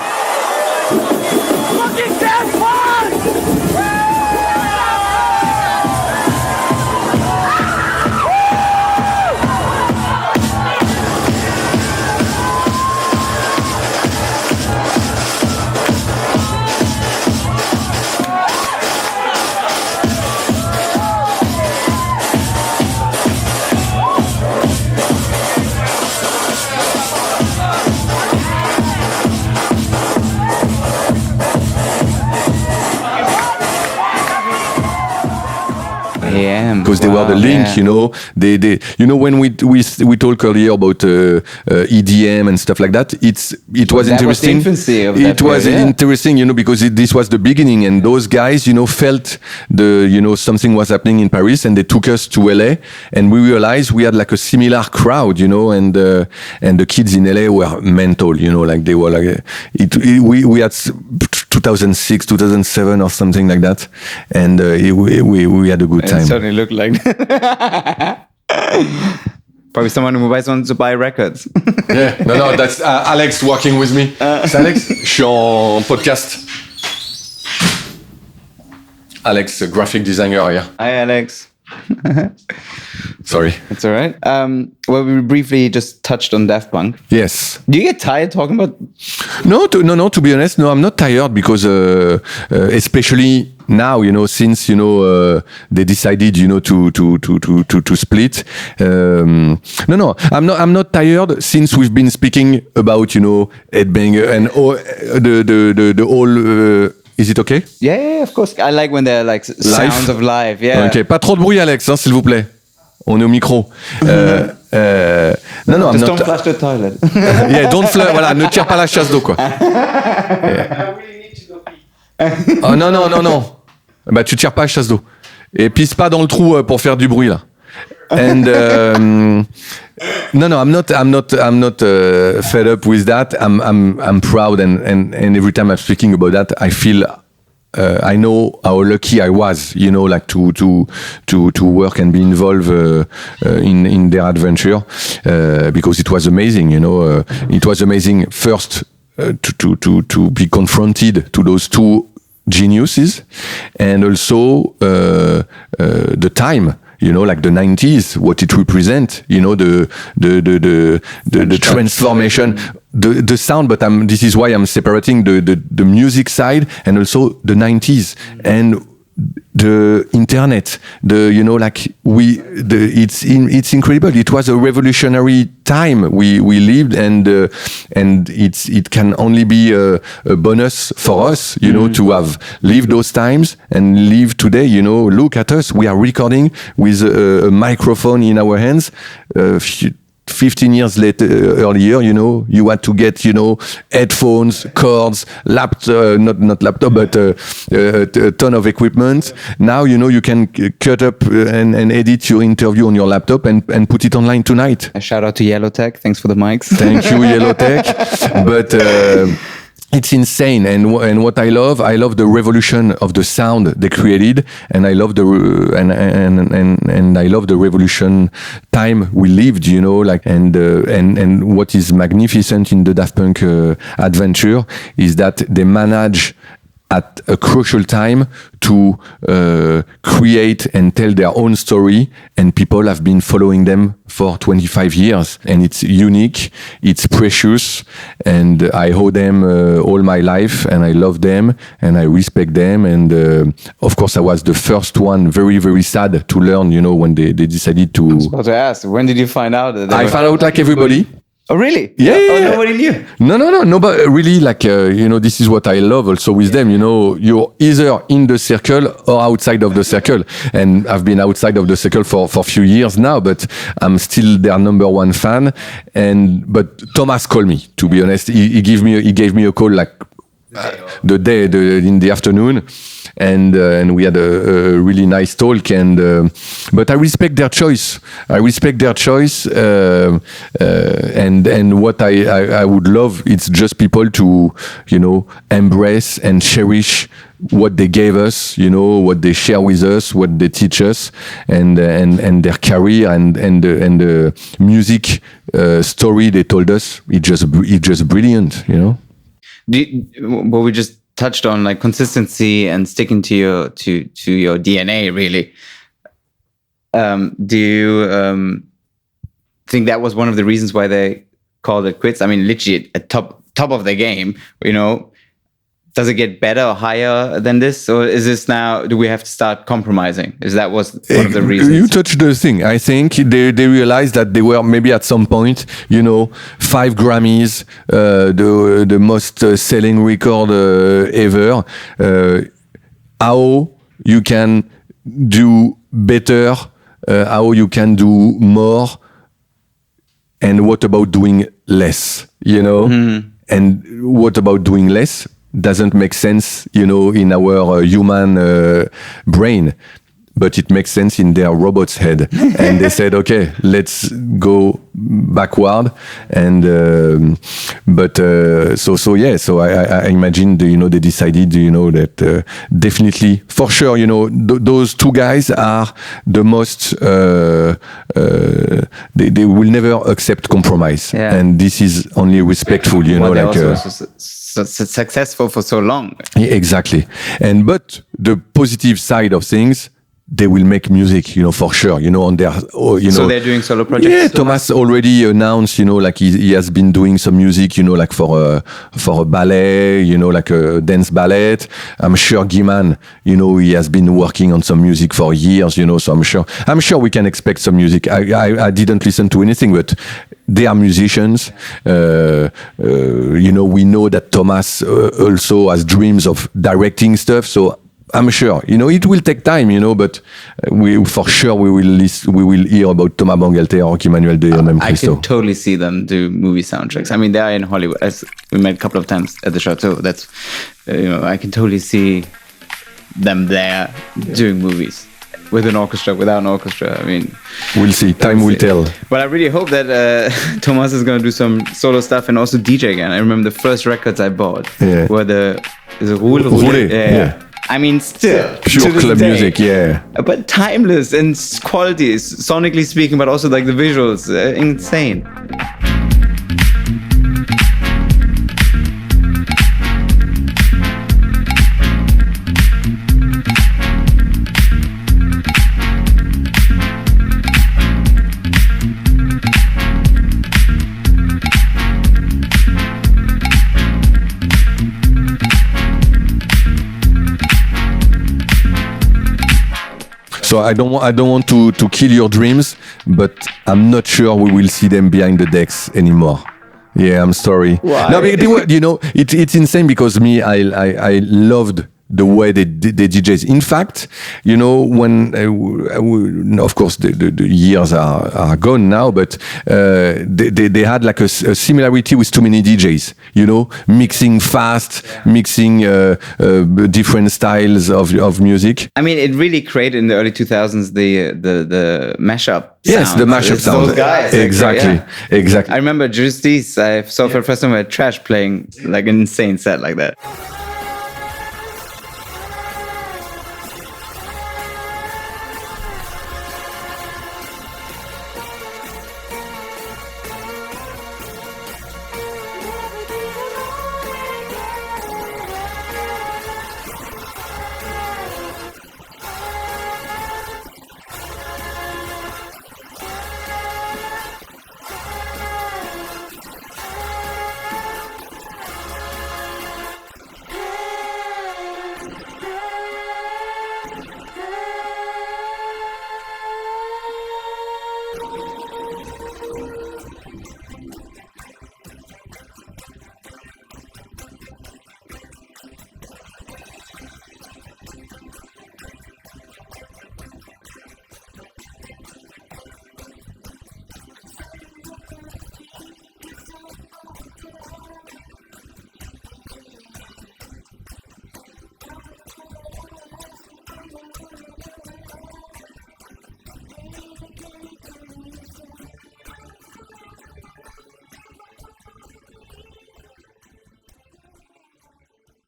Because they were the link, They when we talked earlier about EDM and stuff like that, it was that interesting. Was the infancy of it that was period, interesting, because this was the beginning, and those guys, felt something was happening in Paris, and they took us to LA, and we realized we had like a similar crowd, and the kids in LA were mental, like they were like we had 2006, 2007 or something like that, and we had a good time. It certainly looked like that. Probably someone who wants to buy records. Yeah, no, that's Alex working with me. C'est Alex? Je suis en podcast. Alex, graphic designer, yeah. Hi, Alex. Sorry. It's all right. Well, we briefly just touched on Daft Punk. Yes. Do you get tired talking about? No. To be honest, no, I'm not tired because, especially now, since they decided, to split. No, I'm not tired since we've been speaking about, headbanger and the whole Is it okay? Yeah, of course. I like when they're like sounds of life. Yeah. Ok, pas trop de bruit, Alex, hein, s'il vous plaît. On est au micro. Non, I'm Just not. don't flush the toilet. Yeah, don't flush. Voilà, ne tire pas la chasse d'eau, quoi. Yeah. Oh non. Bah, tu tires pas la chasse d'eau. Et pisse pas dans le trou pour faire du bruit là. And no, I'm not fed up with that. I'm proud, and every time I'm speaking about that, I feel. I know how lucky I was, like to work and be involved in their adventure, because it was amazing. It was amazing first to be confronted to those two geniuses, and also the time. Like the 90s, what it represent, the transformation, the sound, but this is why I'm separating the music side and also the 90s and the internet, it's incredible. It was a revolutionary time we lived, and it can only be a bonus for us, to have lived those times and live today. Look at us. We are recording with a microphone in our hands. 15 years earlier, you had to get, headphones, cords, not laptop, but a ton of equipment. Now, you can cut up and edit your interview on your laptop and put it online tonight. A shout out to Yellow Tech. Thanks for the mics. Thank you, Yellow Tech. But it's insane, and what I love the revolution of the sound they created, and I love and I love the revolution time we lived, and what is magnificent in the Daft Punk adventure is that they manage at a crucial time to create and tell their own story, and people have been following them for 25 years, and it's unique, it's precious, and I owe them all my life, and I love them, and I respect them, and of course I was the first one, very, very sad to learn, when they decided to... I was about to ask, when did you find out? I found out like everybody. Oh, really? Yeah. Oh, nobody knew? No, but really, this is what I love also with them, you're either in the circle or outside of the circle. And I've been outside of the circle for a few years now, but I'm still their number one fan. But Thomas called me, to be honest. He gave me a call the day in the afternoon, and we had a really nice talk, but I respect their choice. And what I would love, it's just people to embrace and cherish what they gave us, what they share with us, what they teach us, and their career and the music story they told us. It's just brilliant, What we just touched on, like consistency and sticking to your DNA, really. Do you think that was one of the reasons why they called it quits? I mean, literally at top of the game, Does it get better or higher than this? Or is this now, do we have to start compromising? Is that was one of the reasons? You touched the thing. I think they realized that they were maybe at some point, 5 Grammys, the most selling record ever. How you can do better, how you can do more, and what about doing less, Mm-hmm. And what about doing less? Doesn't make sense, in our human brain, but it makes sense in their robot's head. And they said, okay, let's go backward. And so I imagine, they decided, that definitely, for sure, those two guys are the most, they will never accept compromise. Yeah. And this is only respectful, successful for so long. Exactly. But the positive side of things, they will make music, for sure, on their, So they're doing solo projects? Yeah, Thomas already announced, like he has been doing some music, like for a ballet, like a dance ballet. I'm sure Guiman, he has been working on some music for years, so I'm sure we can expect some music. I didn't listen to anything, but they are musicians. We know that Thomas also has dreams of directing stuff, so I'm sure, it will take time, but we will hear about Thomas Bangalter or Emmanuel de Même I Christo. can totally see them do movie soundtracks. I mean, they are in Hollywood. As we met a couple of times at the Chateau. That's, I can totally see them there doing movies with an orchestra, without an orchestra. I mean, We'll see. Time will tell. But I really hope that Thomas is going to do some solo stuff and also DJ again. I remember the first records I bought were the Roulé, yeah. I mean, still Pure to this club day, music, yeah. but timeless and quality, sonically speaking, but also like the visuals, insane. So I don't want to kill your dreams, but I'm not sure we will see them behind the decks anymore. Yeah, I'm sorry. Why? No, but it's insane because I loved the way they DJs. In fact, when of course the years are gone now, but they had like a similarity with too many DJs. Mixing fast, mixing different styles of music. I mean, it really created in the early 2000s the mashup. Yes, sound. the mashup It's sound. Those guys, Exactly, yeah. exactly. I remember Justice. I saw for the first time at Trash playing like an insane set like that.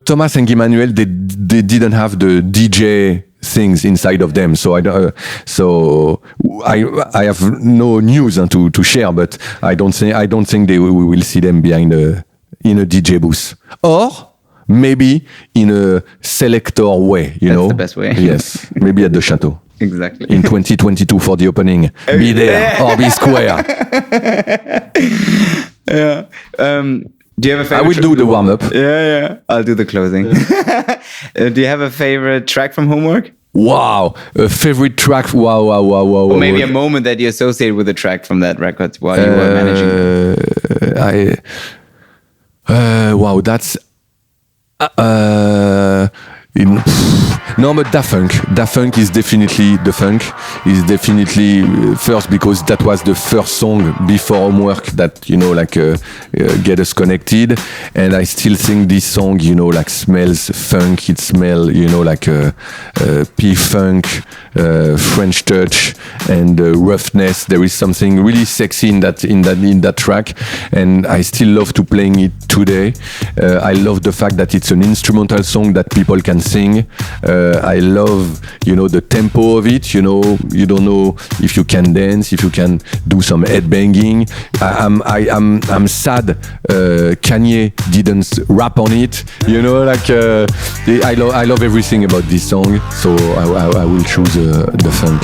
Thomas and Emmanuel, they didn't have the DJ things inside of them, so I have no news to share, but I don't think we will see them behind in a DJ booth, or maybe in a selector way. That's the best way. Yes, maybe at the Chateau. Exactly. In 2022 for the opening. Be there or be square. Yeah. Do you have a favorite? I will do the warm up. Yeah. I'll do the closing. Do you have a favorite track from Homework? Wow, a favorite track. Wow. Or maybe a moment that you associate with a track from that record while you were managing. Wow, that's. No, but DAFT PUNK is definitely the funk. Is definitely first because that was the first song before Homework that get us connected, and I still think this song smells funk. It smells like P-funk, French touch, and roughness. There is something really sexy in that track, and I still love to playing it today. I love the fact that it's an instrumental song that people can sing. I love, the tempo of it. You don't know if you can dance, if you can do some headbanging. I'm sad Kanye didn't rap on it. I love everything about this song. So I will choose the funk.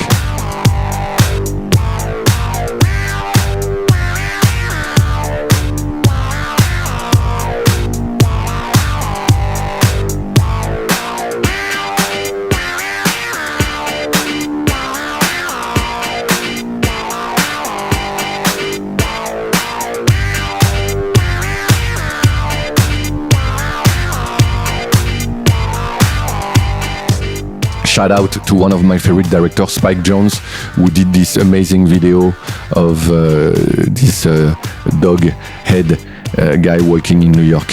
Shout out to one of my favorite directors, Spike Jonze, who did this amazing video of this dog head guy walking in New York.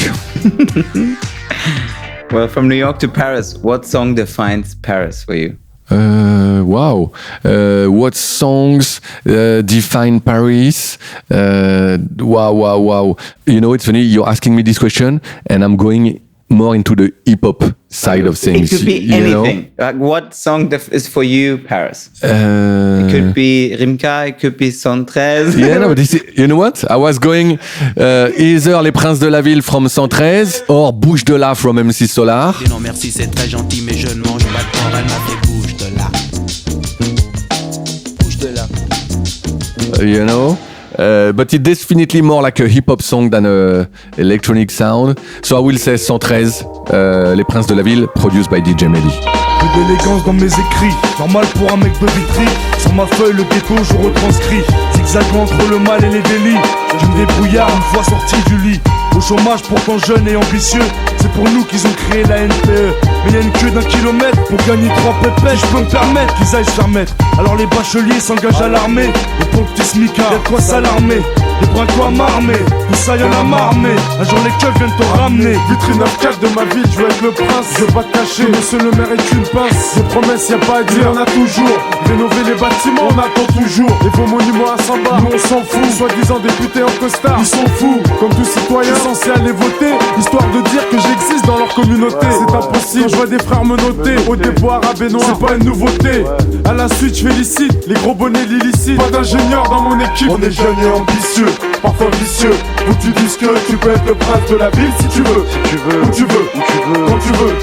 Well, from New York to Paris, what song defines Paris for you? Wow. What songs define Paris? Wow. It's funny, you're asking me this question, and I'm going more into the hip-hop side of things. It could be anything. Like, what song is for you Paris? It could be Rimka, it could be 113. Yeah, no, but you know what? I was going either Les Princes de la Ville from 113 or Bouge de là from MC Solaar. Non merci, c'est très gentil, mais je ne mange pas de porc, elle m'a fait bouge de là. Bouge de là. But it's definitely more like a hip-hop song than a electronic sound. So I will say 113, Les Princes de la Ville, produced by DJ Melly. Peu d'élégance dans mes écrits, normal pour un mec de Vitry. Sur ma feuille, le ghetto, je retranscris. Zigzag entre le mal et les délits. Je me débrouillard une fois sorti du lit. Au chômage pourtant jeune et ambitieux. C'est pour nous qu'ils ont créé la NPE. Mais y'a une queue d'1 kilomètre pour gagner 3 pépettes. Je peux me permettre qu'ils aillent se faire mettre. Alors les bacheliers s'engagent à l'armée. Les pauvres petits smicards, y'a de quoi s'alarmer. Des brinquois m'armer, tout ça y'en a marmé. Un jour les keufs viennent te ramener. Vitrine 9-4 de ma ville, je veux être le prince. Je veux pas te cacher, monsieur le maire est une pince. Des promesses y'a pas à dire, y'en a toujours. Rénover les bâtiments, on attend toujours. Et vos monuments à 100 bars, nous on s'en fout. Soi-disant députés en costard, ils sont fous. Comme tout citoyen censé aller voter, histoire de dire que j'existe dans leur communauté. C'est impossible, quand je vois des frères me noter. Au déboire à Benoît, c'est pas une nouveauté. À la suite, je félicite les gros bonnets de l'illicite. Pas d'ingénieur dans mon équipe, on est jeunes et ambitieux. Parfois vicieux, où tu dis que tu peux être le prince de la ville si tu veux. Si tu veux, où tu veux, quand tu veux.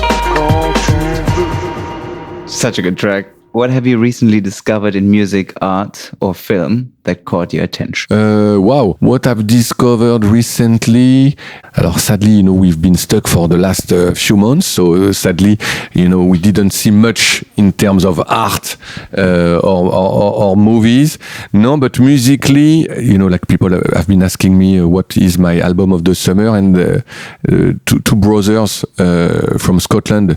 Such a good track. What have you recently discovered in music, art, or film that caught your attention? Wow, what I've discovered recently. Alors sadly, we've been stuck for the last few months. So sadly, we didn't see much in terms of art or movies. No, but musically, like people have been asking me what is my album of the summer, and two brothers from Scotland,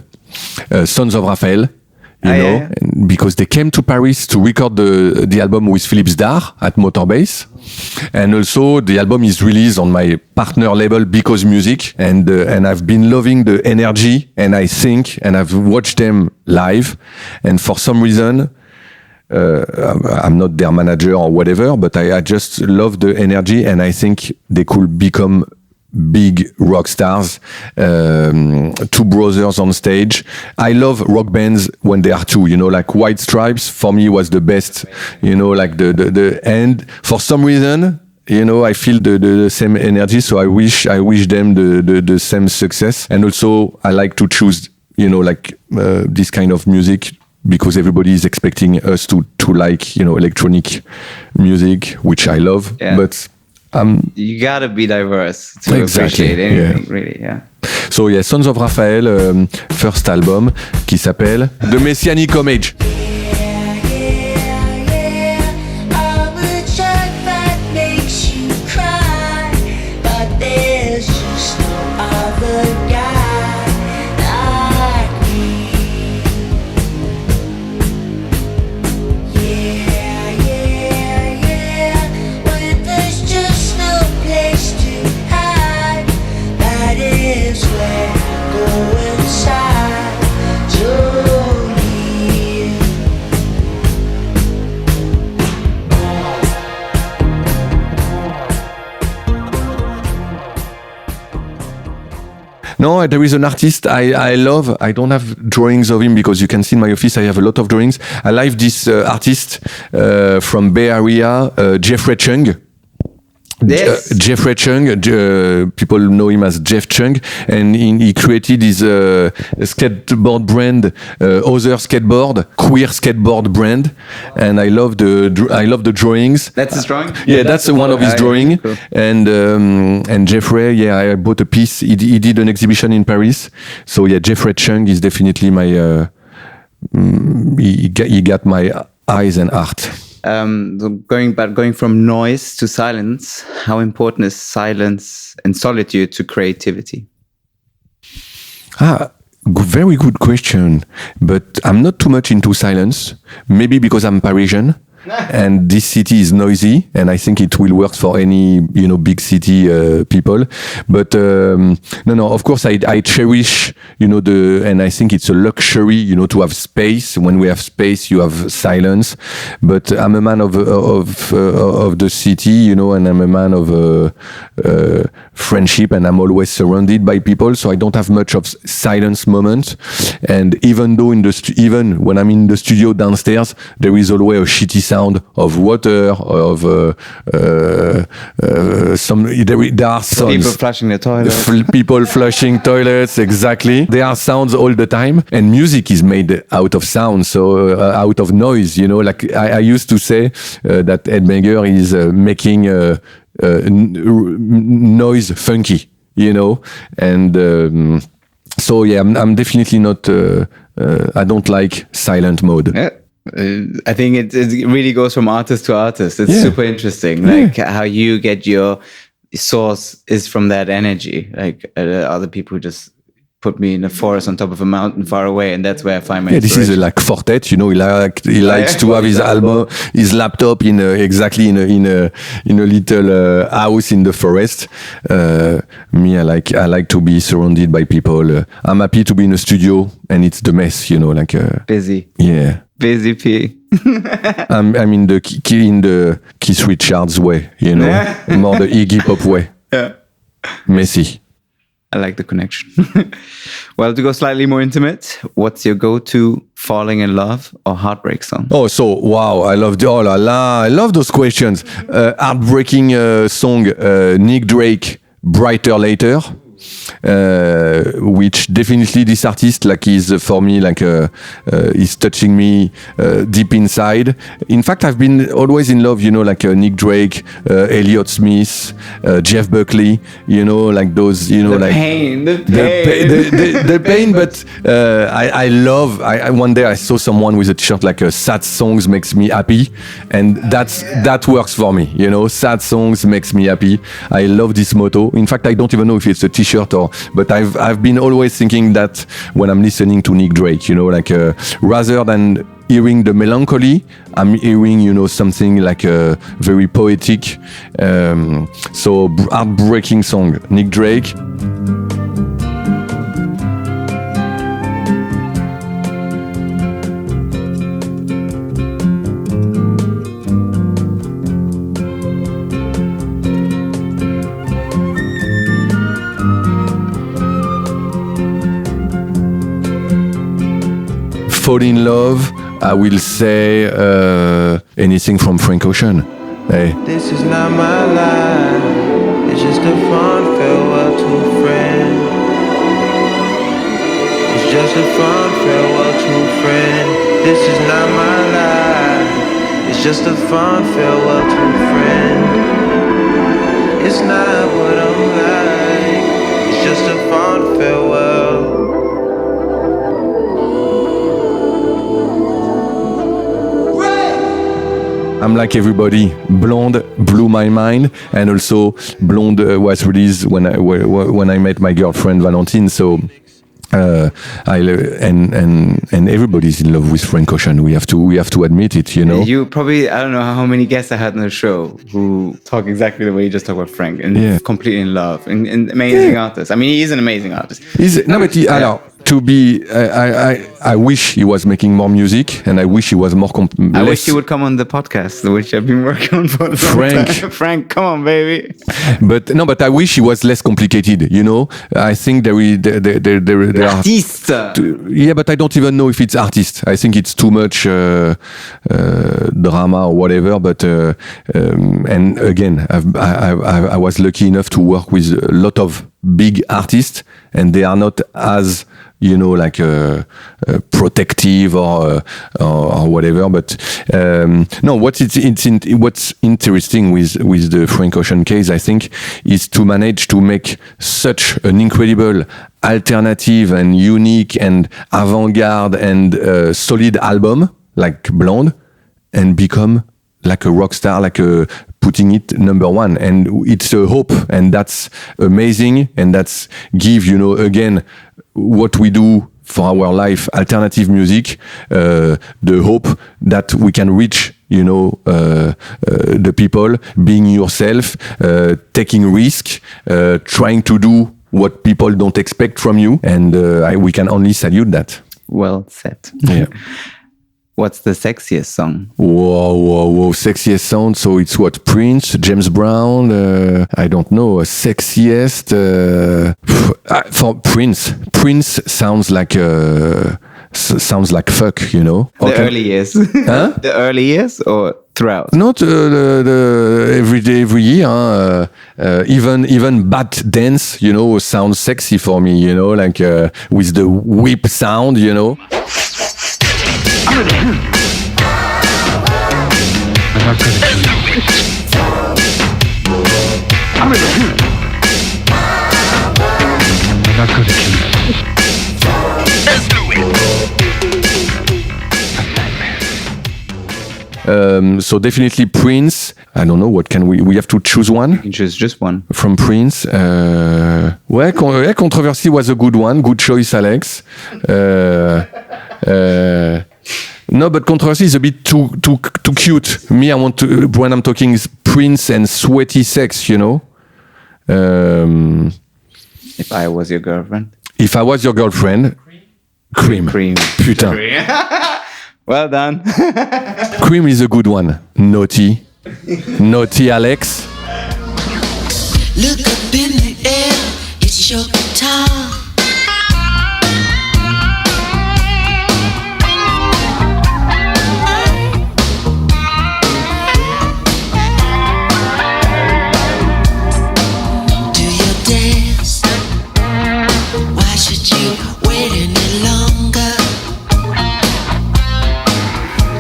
Sons of Raphael. Yeah. Because they came to Paris to record the album with Philippe Zdar at Motorbase. And also the album is released on my partner label Because Music, and I've been loving the energy, and I've watched them live, and for some reason I'm not their manager or whatever, but I just love the energy, and I think they could become big rock stars. Two brothers on stage. I love rock bands when they are two, like White Stripes for me was the best, like the end. For some reason, I feel the same energy, so I wish them the same success. And also I like to choose, this kind of music, because everybody is expecting us to like, electronic music, which I love, but you gotta be diverse to appreciate anything, really, yeah. So yeah, Sons of Raphael, first album, qui s'appelle The Messianic Homage. No, there is an artist I love. I don't have drawings of him because you can see in my office I have a lot of drawings. I like this artist from Bay Area, Jeffrey Chung. Yes. Jeffrey Chung, people know him as Jeff Chung, and he created his skateboard brand, Other Skateboard, queer skateboard brand, and I love the drawings. That's his drawing? Yeah, that's one of his drawing. Cool. And Jeffrey, yeah, I bought a piece. He did an exhibition in Paris. So yeah, Jeffrey Chung is definitely my. He got my eyes and heart. Going from noise to silence, how important is silence and solitude to creativity? Very good question. But I'm not too much into silence. Maybe because I'm Parisian. And this city is noisy, and I think it will work for any big city people. But no. Of course, I cherish and I think it's a luxury to have space. When we have space, you have silence. But I'm a man of the city, and I'm a man of friendship, and I'm always surrounded by people, so I don't have much of silence moment. And even though even when I'm in the studio downstairs, there is always a shitty sound of water, of there are sounds. People flushing the toilets. People flushing toilets, exactly. There are sounds all the time, and music is made out of sound, so out of noise. Like I used to say that headbanger is making noise funky, and so yeah, I'm definitely not. I don't like silent mode. Yeah. I think it really goes from artist to artist. It's super interesting, like how you get your source is from that energy. Like other people just put me in a forest on top of a mountain far away, and that's where I find my inspiration. This is like Fortet, he likes to have his album, his laptop in a little house in the forest. Me, I like to be surrounded by people. I'm happy to be in a studio, and it's the mess, like busy. Yeah. Busy P. I'm in the Keith Richards way, more the Iggy Pop way. Yeah. Messy. I like the connection. Well, to go slightly more intimate, what's your go-to falling in love or heartbreak song? Oh, so wow! I love I love those questions. Heartbreaking song, Nick Drake, "Brighter Later." Which definitely this artist is for me is touching me deep inside. In fact, I've been always in love, Nick Drake, Elliott Smith, Jeff Buckley, those, the pain. The pain. But I love. One day I saw someone with a t-shirt sad songs makes me happy, and that works for me. Sad songs makes me happy. I love this motto. In fact, I don't even know if it's a t-shirt but I've been always thinking that when I'm listening to Nick Drake, rather than hearing the melancholy, I'm hearing, something very poetic. So heartbreaking song, Nick Drake. Fall in love, I will say anything from Frank Ocean. Hey. This is not my life, it's just a fond farewell to a friend. It's just a fond farewell to a friend. This is not my life, it's just a fond farewell to a friend. It's not what I'm like, it's just a fond farewell. I'm like everybody. Blonde blew my mind, and also Blonde was released when I met my girlfriend Valentine. So and everybody's in love with Frank Ocean. We have to admit it. You probably, I don't know how many guests I had on the show who talk exactly the way you just talk about Frank, and completely in love, and amazing artist. I mean, he is an amazing artist. to be, I wish he was making more music, and I wish he was more. I wish he would come on the podcast, which I've been working on for a long Frank. time. Frank, come on, baby. But I wish he was less complicated. You know, I think there are Artiste. Yeah, but I don't even know if it's artist. I think it's too much drama or whatever. But and again, I was lucky enough to work with a lot of big artists, and they are not as like protective or whatever. But no, what's interesting with the Frank Ocean case, I think, is to manage to make such an incredible alternative and unique and avant-garde and solid album like Blonde, and become like a rock star, like putting it number one. And it's a hope, and that's amazing, and that's give again what we do for our life, alternative music, the hope that we can reach the people, being yourself, taking risk, trying to do what people don't expect from you, and we can only salute that. Well said. Yeah. What's the sexiest song? Whoa. Sexiest song. So it's what? Prince, James Brown, I don't know. Sexiest. For Prince sounds like fuck, The early years. Huh? The early years or throughout? Not the every day, every year. Even Bat Dance, sounds sexy for me, like with the whip sound, So definitely Prince. I don't know, what can we have to choose one? You can choose just one. From Prince. Controversy was a good one. Good choice, Alex. No, but Controversy is a bit too cute. Me, I want to, when I'm talking is Prince and Sweaty Sex, If I was your girlfriend. If I was your girlfriend. Cream. Putain. Well done. Cream is a good one. Naughty, Alex. Look up in the air, it's your time. Do your dance. Why should you wait any longer?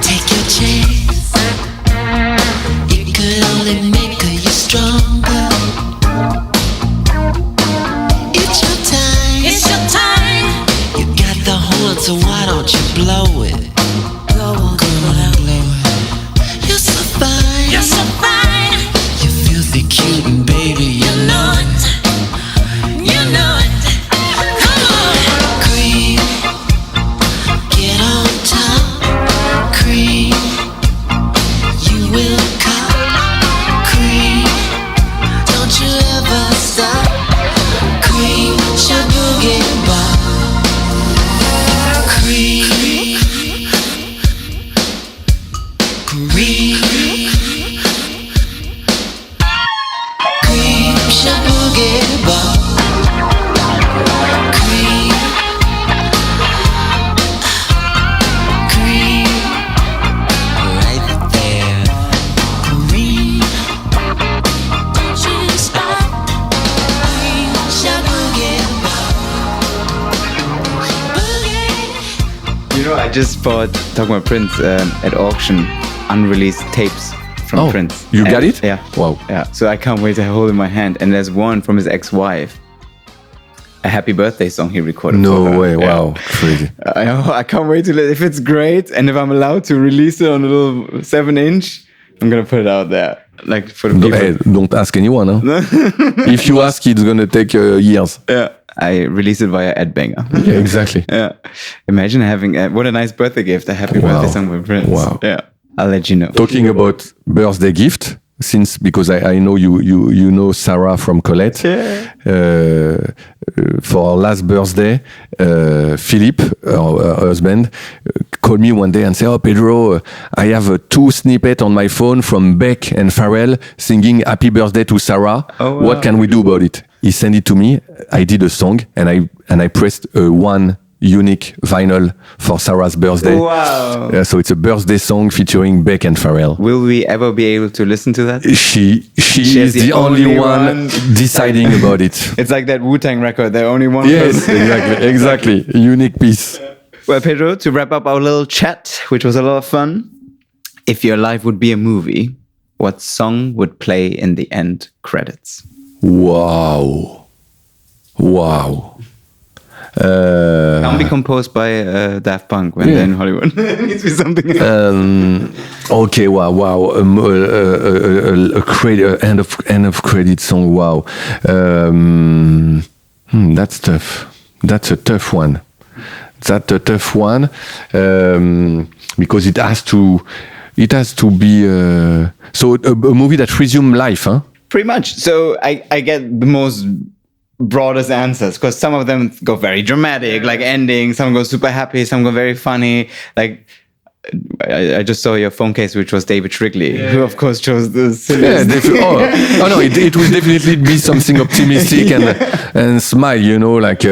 Take your chance. It could only make you stronger. It's your time. It's your time. You got the horn, so why don't you blow it? Blow on, blow it. You're so fine. You're so fine. You're filthy cute, and baby, you know it. You know it. Come on, Cream. Get on top, Cream. You will come, Cream. Don't you ever stop, Cream. Shaboogie bop, Cream. Cream. Cream. Shaboogie bop, Cream. Cream. Right there, Cream. Don't you stop, Cream. Shaboogie bop, boogie. I just bought, talking about Prince, at auction, unreleased tapes from Prince. You got it? Yeah. Wow. Yeah. So I can't wait to hold it in my hand. And there's one from his ex-wife. A happy birthday song he recorded. No for her. way. Yeah. Wow. Crazy. I can't wait to if it's great and if I'm allowed to release it on a little 7-inch, I'm gonna put it out there, like for the people. Don't ask anyone. Huh? If you ask, it's gonna take years. Yeah, I release it via Headbanger. Yeah, exactly. Yeah, imagine having what a nice birthday gift, a happy birthday song from Prince. Wow. Yeah, I'll let you know. Talking about birthday gift, because I know you know Sarah from Colette. For our last birthday, Philippe, her husband, called me one day and said, "Oh, Pedro, I have 2 snippets on my phone from Beck and Pharrell singing Happy Birthday to Sarah. Oh, wow. What can we do about it?" He sent it to me. I did a song and I pressed one unique vinyl for Sarah's birthday. Wow. So it's a birthday song featuring Beck and Pharrell. Will we ever be able to listen to that? She is the only one deciding about it. It's like that Wu-Tang record, they're only one Yes, person. exactly. Unique piece. Well, Pedro, to wrap up our little chat, which was a lot of fun, if your life would be a movie, what song would play in the end credits? Wow. Can't be composed by Daft Punk when they're in Hollywood. It needs to be something else. Okay, wow. End of credit song. Wow. That's tough. That's a tough one. Because it has to be so a movie that resumes life, huh? Pretty much. So I get the most broadest answers because some of them go very dramatic, like ending. Some go super happy. Some go very funny. Like I just saw your phone case, which was David Shrigley, who of course chose the silliest. Yeah, no, it will definitely be something optimistic and smile, like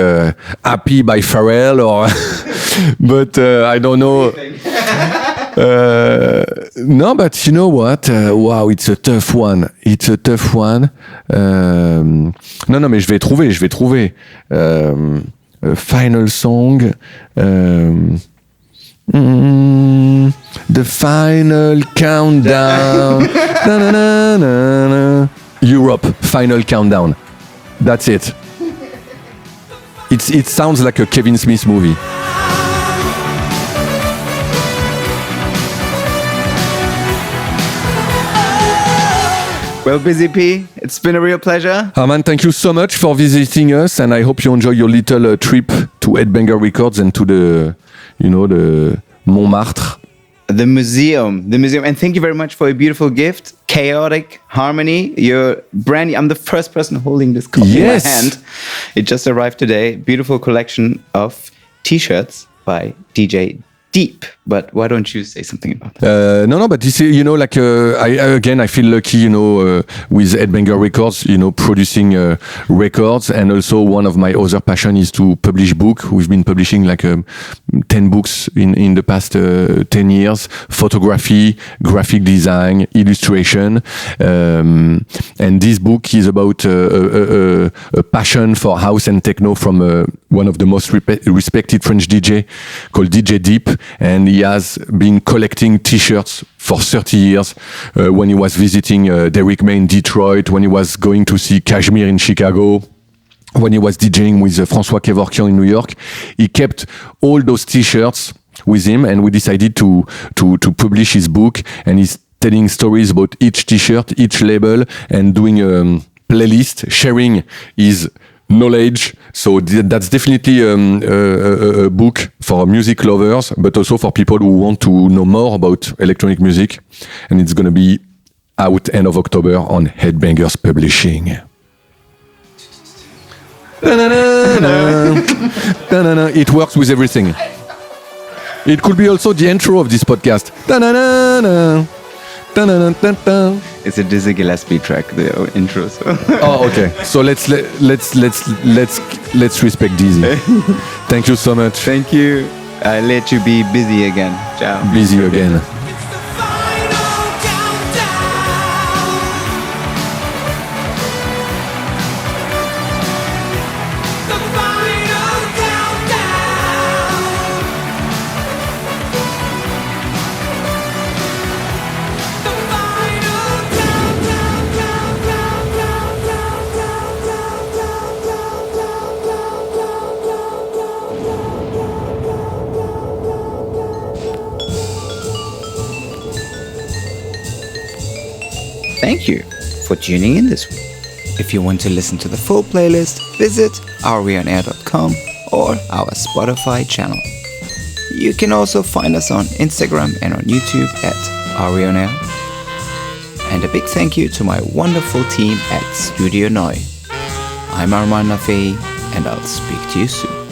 Happy by Pharrell or, but I don't know. No, but you know what? Wow, it's a tough one. Non, mais je vais trouver. Final song. The final countdown. Na, na, na, na, na. Europe, final countdown. That's it. It sounds like a Kevin Smith movie. Well, Busy P, it's been a real pleasure. Arman, thank you so much for visiting us, and I hope you enjoy your little trip to Headbanger Records and to the Montmartre. The museum, and thank you very much for a beautiful gift. Chaotic Harmony, your brand. I'm the first person holding this copy in my hand. It just arrived today. Beautiful collection of T-shirts by DJ Deep. But why don't you say something about that? No, but this is, I feel lucky, with Headbanger Records, producing records, and also one of my other passion is to publish book. We've been publishing 10 books in the past 10 years, photography, graphic design, illustration, and this book is about a passion for house and techno from one of the most respected French DJ called DJ Deep, and he has been collecting T-shirts for 30 years when he was visiting Derrick May in Detroit, when he was going to see Kashmir in Chicago, when he was DJing with François Kevorkian in New York. He kept all those T-shirts with him, and we decided to publish his book, and he's telling stories about each T-shirt, each label, and doing a playlist, sharing his knowledge. So that's definitely a book for music lovers, but also for people who want to know more about electronic music. And it's going to be out end of October on Headbangers Publishing. It works with everything. It could be also the intro of this podcast. It's a Dizzy Gillespie track, the intro. So. Oh, okay. So let's respect Dizzy. Thank you so much. Thank you. I let you be busy again. Ciao. Busy again. Thank you for tuning in this week. If you want to listen to the full playlist, visit areonair.com or our Spotify channel. You can also find us on Instagram and on YouTube at areonair. And a big thank you to my wonderful team at Studio Neu. I'm Arman, and I'll speak to you soon.